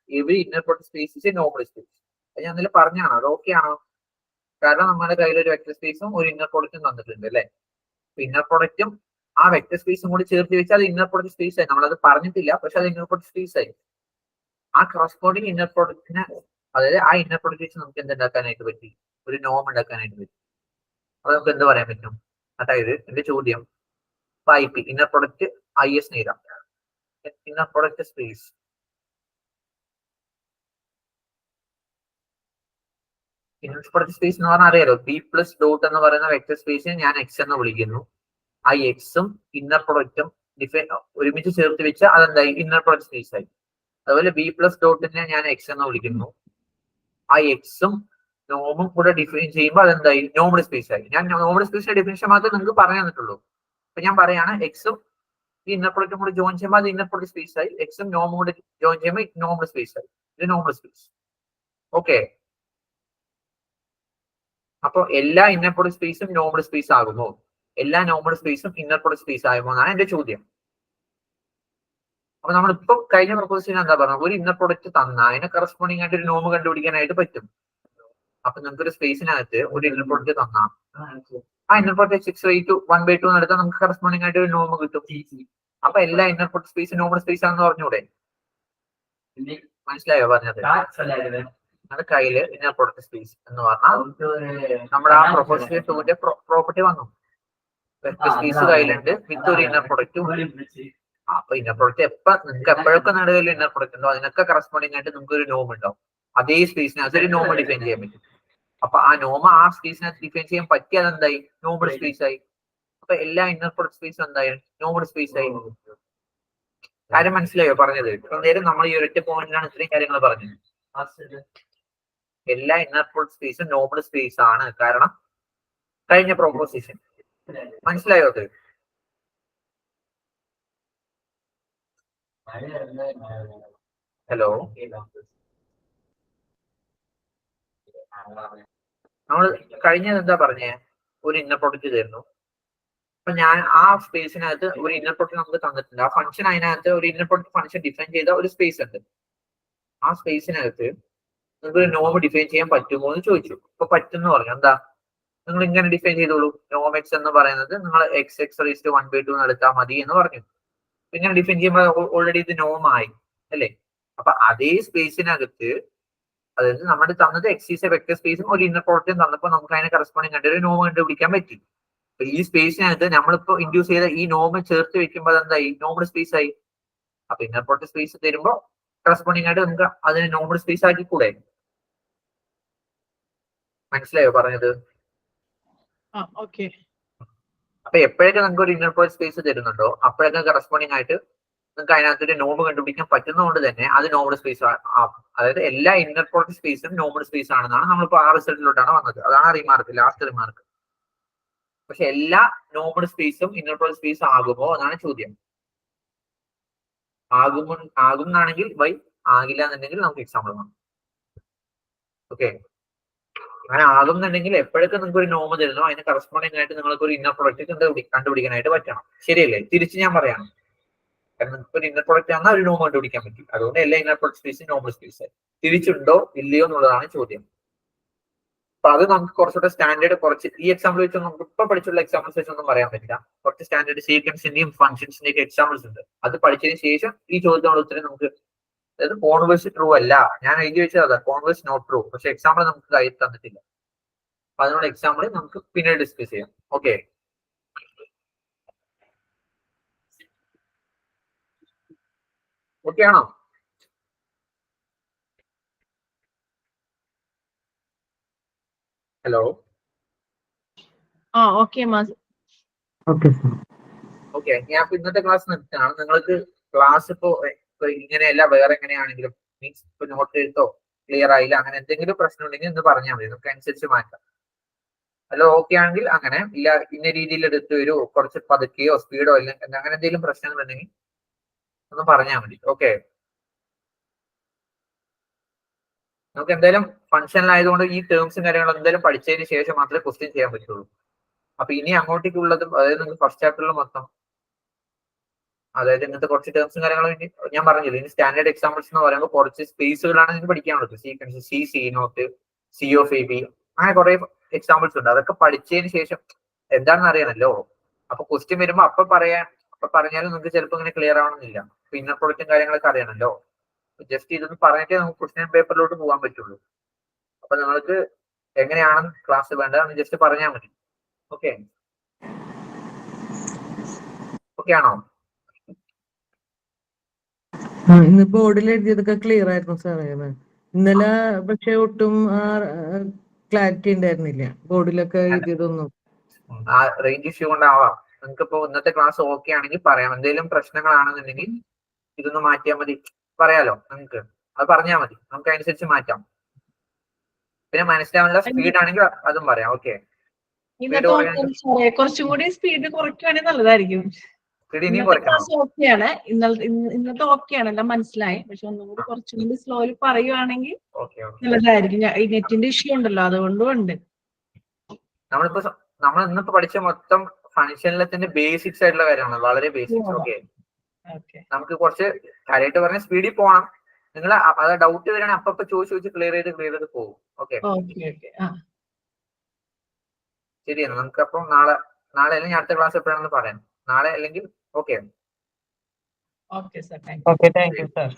Speaker 1: every inner product space is a normal space. അത് ഞാൻ ഇന്നലെ പറഞ്ഞാണോ? അത് ഓക്കെ ആണോ? കാരണം നമ്മുടെ കയ്യിൽ ഒരു വെക്ടർ സ്പേസും ഒരു ഇന്നർ പ്രോഡക്റ്റും തന്നിട്ടുണ്ട് അല്ലേ? ഇന്നർ പ്രോഡക്റ്റും ആ വെക്ടർ സ്പേസും കൂടി ചേർത്ത് വെച്ചാൽ അത് ഇന്നർ പ്രോഡക്റ്റ് സ്പേസ് ആയി. നമ്മളത് പറഞ്ഞിട്ടില്ല, പക്ഷെ അത് ഇന്നർ പ്രോഡക്റ്റ് സ്പേസ് ആയി. ആ കറസ്പോണ്ടിങ് ഇന്നർ പ്രോഡക്റ്റിന്, അതായത് ആ ഇന്നർ പ്രോഡക്റ്റ് വെച്ച് നമുക്ക് എന്തുണ്ടാക്കാനായിട്ട് പറ്റി? ഒരു നോം ഉണ്ടാക്കാനായിട്ട് പറ്റി. അത് നമുക്ക് എന്ത് പറയാൻ പറ്റും? അതായത് എന്റെ ചോദ്യം I P inner product I S എഴുതാം. Inner product space inner product space എന്ന് പറഞ്ഞാൽ അറിയാലോ, ബി പ്ലസ് ഡോട്ട് എന്ന് പറയുന്ന വെക്ടർ സ്പേസിനെ ഞാൻ എക്സ് എന്ന് വിളിക്കുന്നു. ആ എക്സും ഇന്നർ പ്രൊഡക്റ്റും ഒരുമിച്ച് ചേർത്ത് വെച്ച് അതെന്തായി? ഇന്നർ പ്രൊഡക്റ്റ് സ്പേസ് ആയി. അതുപോലെ ബി പ്ലസ് ഡോട്ടിനെ ഞാൻ എക്സ് എന്ന് വിളിക്കുന്നു. ആ എക്സും നോമും കൂടെ ഡിഫൈൻ ചെയ്യുമ്പോൾ അതെന്തായി? നോമൽ സ്പേസ് ആയി. ഞാൻ നോമൽ സ്പേസിന്റെ ഡെഫിനിഷൻ മാത്രമേ നിങ്ങൾക്ക് പറഞ്ഞു തന്നിട്ടുള്ളൂ. അപ്പൊ ഞാൻ പറയാണ് എക്സും ഈ ഇന്നർ പ്രൊഡക്റ്റും കൂടെ ജോയിൻ ചെയ്യുമ്പോൾ അത് ഇന്നർ പ്രൊഡക്റ്റ് സ്പേസ് ആയി. എക്സും നോമും കൂടെ ജോയിൻ ചെയ്യുമ്പോൾ നോമൽ സ്പേസ് ആയി. ഇത് നോമൽ സ്പേസ്. ഓക്കെ, അപ്പൊ എല്ലാ ഇന്നർ പ്രൊഡക്റ്റ് സ്പേസും നോമൽ സ്പേസ് ആകുമോ? എല്ലാ നോർമൽ സ്പേസും ഇന്നർ പ്രൊഡക്റ്റ് സ്പേസ് ആകുമോ എന്നാണ് എന്റെ ചോദ്യം. അപ്പൊ നമ്മളിപ്പം കഴിഞ്ഞ പ്രൊപ്പോസിഷൻ എന്താ പറഞ്ഞത്? ഒരു ഇന്നർ പ്രൊഡക്റ്റ് തന്നാൽ അതിനെ കറസ്പോണ്ടിങ് ആയിട്ട് ഒരു നോം കണ്ടുപിടിക്കാനായിട്ട് പറ്റും. അപ്പൊ നിങ്ങൾക്ക് ഒരു സ്പേസിനകത്ത് ഒരു ഇന്നർ പ്രൊഡക്റ്റ് തന്നാൽ ആ ഇന്നർ പ്രൊഡക്റ്റ് 1/2 എടുത്താൽ നമുക്ക് കറസ്പോണ്ടിങ് ആയിട്ട് ഒരു നോം കിട്ടും. അപ്പൊ എല്ലാ ഇന്നർ പ്രൊഡക്റ്റ് സ്പേസും നോർമൽ സ്പേസ് ആണെന്ന് പറഞ്ഞൂടെ? മനസ്സിലായോ പറഞ്ഞത്? നമ്മുടെ കയ്യില് ഇന്നർ പ്രൊഡക്റ്റ് സ്പേസ് എന്ന് പറഞ്ഞാൽ നമ്മുടെ ആ പ്രൊപ്പോസിഷൻ 2ന്റെ പ്രോപ്പർട്ടി വന്നു. വെക്ടർ സ്പേസ് കയ്യിലുണ്ട് വിത്ത് ഒരു ഇന്നർ പ്രൊഡക്റ്റും. അപ്പൊ ഇന്നർ പ്രൊഡക്റ്റ് നിങ്ങൾക്ക് എപ്പോഴൊക്കെ നടുവിൽ ഇന്നർ പ്രൊഡക്റ്റ് ഉണ്ടോ അതിനൊക്കെ കറസ്പോണ്ടിങ് ആയിട്ട് നിങ്ങൾക്ക് ഒരു നോം ഉണ്ടാവും. അതേ സ്പേസിനകത്ത് ഒരു നോം ഡിഫൈൻ ചെയ്യാൻ പറ്റും. അപ്പൊ ആ നോം ആ സ്പേസിനകത്ത് ഡിഫൈൻ ചെയ്യാൻ പറ്റി അതെന്തായി? നോമൽ സ്പേസ് ആയി. അപ്പൊ എല്ലാ ഇന്നർ പ്രൊഡക്റ്റ് സ്പേസും എന്തായി? നോമൽ സ്പേസ് ആയി. കാര്യം മനസ്സിലായോ പറഞ്ഞത്? നേരം നമ്മൾ ഈ ഒരൊറ്റ പോയിന്റിലാണ് ഇത്രയും കാര്യങ്ങൾ പറഞ്ഞത്. എല്ലാ ഇന്നർ പ്രൊഡക്റ്റ് സ്പേസും നോമൽ സ്പേസ് ആണ്. കാരണം കഴിഞ്ഞ പ്രൊപ്പോസിഷൻ മനസ്സിലായോ അത്? ഹലോ, നമ്മൾ കഴിഞ്ഞത് എന്താ പറഞ്ഞേ? ഒരു ഇന്നർ പ്രൊഡക്റ്റ് തരുന്നു. അപ്പൊ ഞാൻ ആ സ്പേസിനകത്ത് ഒരു ഇന്നർ പ്രൊഡക്റ്റ് നമുക്ക് തന്നിട്ടുണ്ട്. ആ ഫംഗ്ഷൻ അതിനകത്ത് ഒരു ഇന്നർ പ്രൊഡക്റ്റ് ഫംഗ്ഷൻ ഡിഫൈൻ ചെയ്ത ഒരു സ്പേസ് ഉണ്ട്. ആ സ്പേസിനകത്ത് നിങ്ങൾക്ക് ഒരു നോം ഡിഫൈൻ ചെയ്യാൻ പറ്റുമോ എന്ന് ചോദിച്ചു. അപ്പൊ പറ്റുമെന്ന് പറഞ്ഞു. എന്താ? നിങ്ങൾ ഇങ്ങനെ ഡിഫൈൻ ചെയ്തോളൂ. നോം എക്സ് എന്ന് പറയുന്നത് നിങ്ങൾ x 1/2 എടുത്താൽ മതി എന്ന് പറഞ്ഞു. ഇങ്ങനെ ഡിഫൈൻ ചെയ്യുമ്പോൾ ഓൾറെഡി ഇത് നോം ആയി അല്ലേ? അപ്പൊ അതേ സ്പേസിനകത്ത്, അതായത് നമ്മുടെ തന്നത് എക്സീസ് വെക്ടർ സ്പേസും ഒരു ഇന്നർ പ്രോഡക്റ്റും തന്നപ്പോൾ നമുക്ക് അതിനെ കറസ്പോണ്ടിങ് ആയിട്ട് ഒരു നോം കണ്ടുപിടിക്കാൻ പറ്റി. അപ്പൊ ഈ സ്പേസിനകത്ത് നമ്മളിപ്പോ ഇൻഡ്യൂസ് ചെയ്ത ഈ നോം ചേർത്ത് വെക്കുമ്പോൾ എന്തായി? നോമൽ സ്പേസ് ആയി. അപ്പൊ ഇന്നർ പ്രോഡക്റ്റ് സ്പേസ് തരുമ്പോൾ കറസ്പോണ്ടിങ് ആയിട്ട് നമുക്ക് അതിനെ നോമൽ സ്പേസ് ആക്കി കൂടെ? മനസ്സിലായോ പറഞ്ഞത്? അപ്പൊ എപ്പോഴൊക്കെ നമുക്ക് ഒരു ഇന്നർ പ്രോഡക്റ്റ് സ്പേസ് തരുന്നുണ്ടോ അപ്പോഴൊക്കെ കറസ്പോണ്ടിങ് ആയിട്ട് നിങ്ങൾക്ക് അതിനകത്തൊരു നോബ് കണ്ടുപിടിക്കാൻ പറ്റുന്നതുകൊണ്ട് തന്നെ അത് നോബഡ് സ്പേസ് ആവും. അതായത് എല്ലാ ഇന്നർ പ്രോഡക്റ്റ് സ്പേസും നോബഡ് സ്പേസ് ആണെന്നാണ് നമ്മളിപ്പോൾ ആ റിസൾട്ടിലോട്ടാണ് വന്നത്. അതാണ് റിമാർക്ക്, ലാസ്റ്റ് റിമാർക്ക്. പക്ഷെ എല്ലാ നോബഡ് സ്പേസും ഇന്നർ പ്രോഡക്റ്റ് സ്പേസ് ആകുമോ എന്നാണ് ചോദ്യം. ആകും എന്നാണെങ്കിൽ വൈ, ആകില്ല എന്നുണ്ടെങ്കിൽ നമുക്ക് എക്സാമ്പിൾ വേണം. ഓക്കെ, അങ്ങനെ ആകും എന്നുണ്ടെങ്കിൽ എപ്പോഴൊക്കെ നിങ്ങൾക്ക് ഒരു നോമ തരുന്നോ അതിന് കറസ്പോണ്ടിങ് ആയിട്ട് നിങ്ങൾക്ക് ഒരു ഇന്നർ പ്രൊഡക്റ്റ് കണ്ടുപിടിക്കാനായിട്ട് പറ്റണം. ശരിയല്ലേ? തിരിച്ച് ഞാൻ പറയാം, കാരണം നിങ്ങൾക്ക് ഒരു ഇന്നർ പ്രൊഡക്റ്റ് ആണെന്നാൽ ഒരു നോമ കണ്ടുപിടിക്കാൻ പറ്റും. അതുകൊണ്ട് എല്ലാ ഇന്നർ പ്രൊഡക്റ്റ് സ്പേസും നോമൽ സ്പേസ്. തിരിച്ചുണ്ടോ ഇല്ലയോ എന്നുള്ളതാണ് ചോദ്യം. അപ്പൊ അത് നമുക്ക് കുറച്ചുകൂടെ സ്റ്റാൻഡേർഡ്, കുറച്ച് ഈ എക്സാമ്പിൾ വെച്ച് നമുക്ക് ഇപ്പൊ പഠിച്ചുള്ള എക്സാമ്പിൾസ് വെച്ചൊന്നും പറയാൻ പറ്റില്ല. കുറച്ച് സ്റ്റാൻഡേർഡ് സീക്വൻസിന്റെയും ഫംഗ്ഷൻസിന്റെയും ഒക്കെ എക്സാമ്പിൾസ് ഉണ്ട്. അത് പഠിച്ചതിന് ശേഷം ഈ ചോദ്യത്തിനുള്ള ഉത്തരം നമുക്ക്, അതായത് കോൺവേഴ്സ് ട്രൂ അല്ല, ഞാൻ എഴുതി വെച്ചത് അതാ, കോൺവേഴ്സ് നോട്ട് ട്രൂ. പക്ഷെ എക്സാമ്പിൾ നമുക്ക് കയ്യിൽ തന്നിട്ടില്ല. അപ്പൊ അതിനുള്ള എക്സാമ്പിൾ നമുക്ക് പിന്നീട് ഡിസ്കസ് ചെയ്യാം. ഓക്കെ, ഓക്കെ ആണോ? Hello,
Speaker 4: okay mass.
Speaker 3: ഓക്കെ,
Speaker 1: ഞാൻ ഇന്നത്തെ ക്ലാസ് നിർത്തുകയാണ്. നിങ്ങൾക്ക് ക്ലാസ് ഇപ്പോ ഇങ്ങനെയല്ല വേറെ എങ്ങനെയാണെങ്കിലും മീൻസ് ഇപ്പൊ നോട്ട് എഴുത്തോ ക്ലിയർ ആയില്ല, അങ്ങനെ എന്തെങ്കിലും പ്രശ്നം ഉണ്ടെങ്കിൽ ഒന്ന് പറഞ്ഞാൽ മതി, നമുക്ക് അനുസരിച്ച് മാറ്റാം. അല്ല ഓക്കെ ആണെങ്കിൽ അങ്ങനെ, ഇല്ല ഇന്ന രീതിയിൽ എടുത്തു വരുമോ, കുറച്ച് പതുക്കെയോ സ്പീഡോ അല്ലെങ്കിൽ അങ്ങനെ എന്തെങ്കിലും പ്രശ്നങ്ങൾ ഉണ്ടെങ്കിൽ ഒന്ന് പറഞ്ഞാൽ മതി. ഓക്കെ, നമുക്ക് എന്തായാലും ഫംഗ്ഷനിലായതുകൊണ്ട് ഈ ടേംസും കാര്യങ്ങളും എന്തായാലും പഠിച്ചതിന് ശേഷം മാത്രമേ ക്വസ്റ്റ്യൻ ചെയ്യാൻ പറ്റുള്ളൂ. അപ്പൊ ഇനി അങ്ങോട്ടേക്കുള്ളതും, അതായത് നിങ്ങൾക്ക് ഫസ്റ്റ് ചാപ്റ്ററിൽ മൊത്തം, അതായത് ഇങ്ങനത്തെ കുറച്ച് ടേംസും കാര്യങ്ങളും ഞാൻ പറഞ്ഞില്ല. ഇനി സ്റ്റാൻഡേർഡ് എക്സാമ്പിൾസ് എന്ന് പറയുമ്പോൾ കുറച്ച് സ്പേസുകളാണ് നിങ്ങൾക്ക് പഠിക്കാനുള്ളത്. Sequence c naught, c of a b, അങ്ങനെ കുറെ എക്സാമ്പിൾസ് ഉണ്ട്. അതൊക്കെ പഠിച്ചതിന് ശേഷം എന്താണെന്ന് അറിയണല്ലോ. അപ്പൊ ക്വസ്റ്റ്യൻ വരുമ്പോൾ അപ്പൊ പറഞ്ഞാലും നിങ്ങൾക്ക് ചിലപ്പോൾ ഇങ്ങനെ ക്ലിയർ ആവണമെന്നില്ല. ഇന്നർ പ്രൊഡക്റ്റും കാര്യങ്ങളൊക്കെ അറിയണല്ലോ. ജസ്റ്റ് ഇതൊന്ന് പറഞ്ഞിട്ടേ നമുക്ക് ക്വസ്റ്റ്യൻ പേപ്പറിലോട്ട് പോകാൻ പറ്റുള്ളൂ. അപ്പൊ നിങ്ങൾക്ക് എങ്ങനെയാണ് ക്ലാസ് വേണ്ടത് ജസ്റ്റ് പറഞ്ഞാൽ മതി. ഓക്കെ, ഓക്കെ ആണോ?
Speaker 3: ഇന്ന് ബോർഡിൽ എഴുതിയതൊക്കെ ക്ലിയർ ആയിരുന്നു സാറേ. ഇന്നലെ പക്ഷെ ഒട്ടും ക്ലാരിറ്റി ഉണ്ടായിരുന്നില്ല ബോർഡിലൊക്കെ എഴുതിയതൊന്നും.
Speaker 1: ആ റേഞ്ച് ഇഷ്യൂ കൊണ്ടാവാം. നിങ്ങൾക്ക് ഇപ്പൊ ഇന്നത്തെ ക്ലാസ് ഓക്കെ ആണെങ്കിൽ പറയാം. എന്തെങ്കിലും പ്രശ്നങ്ങളാണെന്നുണ്ടെങ്കിൽ ഇതൊന്ന് മാറ്റിയാൽ മതി, പറയാലോ നിങ്ങൾക്ക്. അത് പറഞ്ഞാൽ മതി, നമുക്ക് അനുസരിച്ച് മാറ്റാം. പിന്നെ മനസ്സിലാവുന്ന സ്പീഡ് ആണെങ്കിൽ അതും പറയാം. ഓക്കെ,
Speaker 4: കുറച്ചും കൂടി സ്പീഡ് കുറയ്ക്കുകയാണെങ്കിൽ നല്ലതായിരിക്കും.
Speaker 1: ഓക്കെയാണ്,
Speaker 4: ഇന്നത്തെ ഓക്കെയാണ്, എല്ലാം മനസ്സിലായി. പക്ഷെ ഒന്നും കൂടി കുറച്ചും കൂടി സ്ലോയിൽ പറയുവാണെങ്കിൽ നല്ലതായിരിക്കും. ഈ നെറ്റിന്റെ ഇഷ്യൂ ഉണ്ടല്ലോ, അതുകൊണ്ടും ഉണ്ട്.
Speaker 1: നമ്മൾ ഇന്നിപ്പോ പഠിച്ച മൊത്തം ഫംഗ്ഷനിലത്തിന്റെ ബേസിക്സ് ആയിട്ടുള്ള കാര്യമാണ്, വളരെ ബേസിക്സ്. ഓക്കെ, നമുക്ക് കുറച്ച് കാര്യമായിട്ട് പറഞ്ഞ സ്പീഡിൽ പോകണം. നിങ്ങൾ അത് ഡൗട്ട് വരികയാണെങ്കിൽ അപ്പൊ ചോദിച്ച് ക്ലിയർ ചെയ്ത് പോകും. ഓക്കെ, ശരിയാണ്. നമുക്ക് അപ്പം നാളെ അല്ലെങ്കിൽ അടുത്ത ക്ലാസ് എപ്പോഴാണെന്ന് പറയാം. നാളെ അല്ലെങ്കിൽ okay.
Speaker 4: Okay sir,
Speaker 3: okay, thank you sir.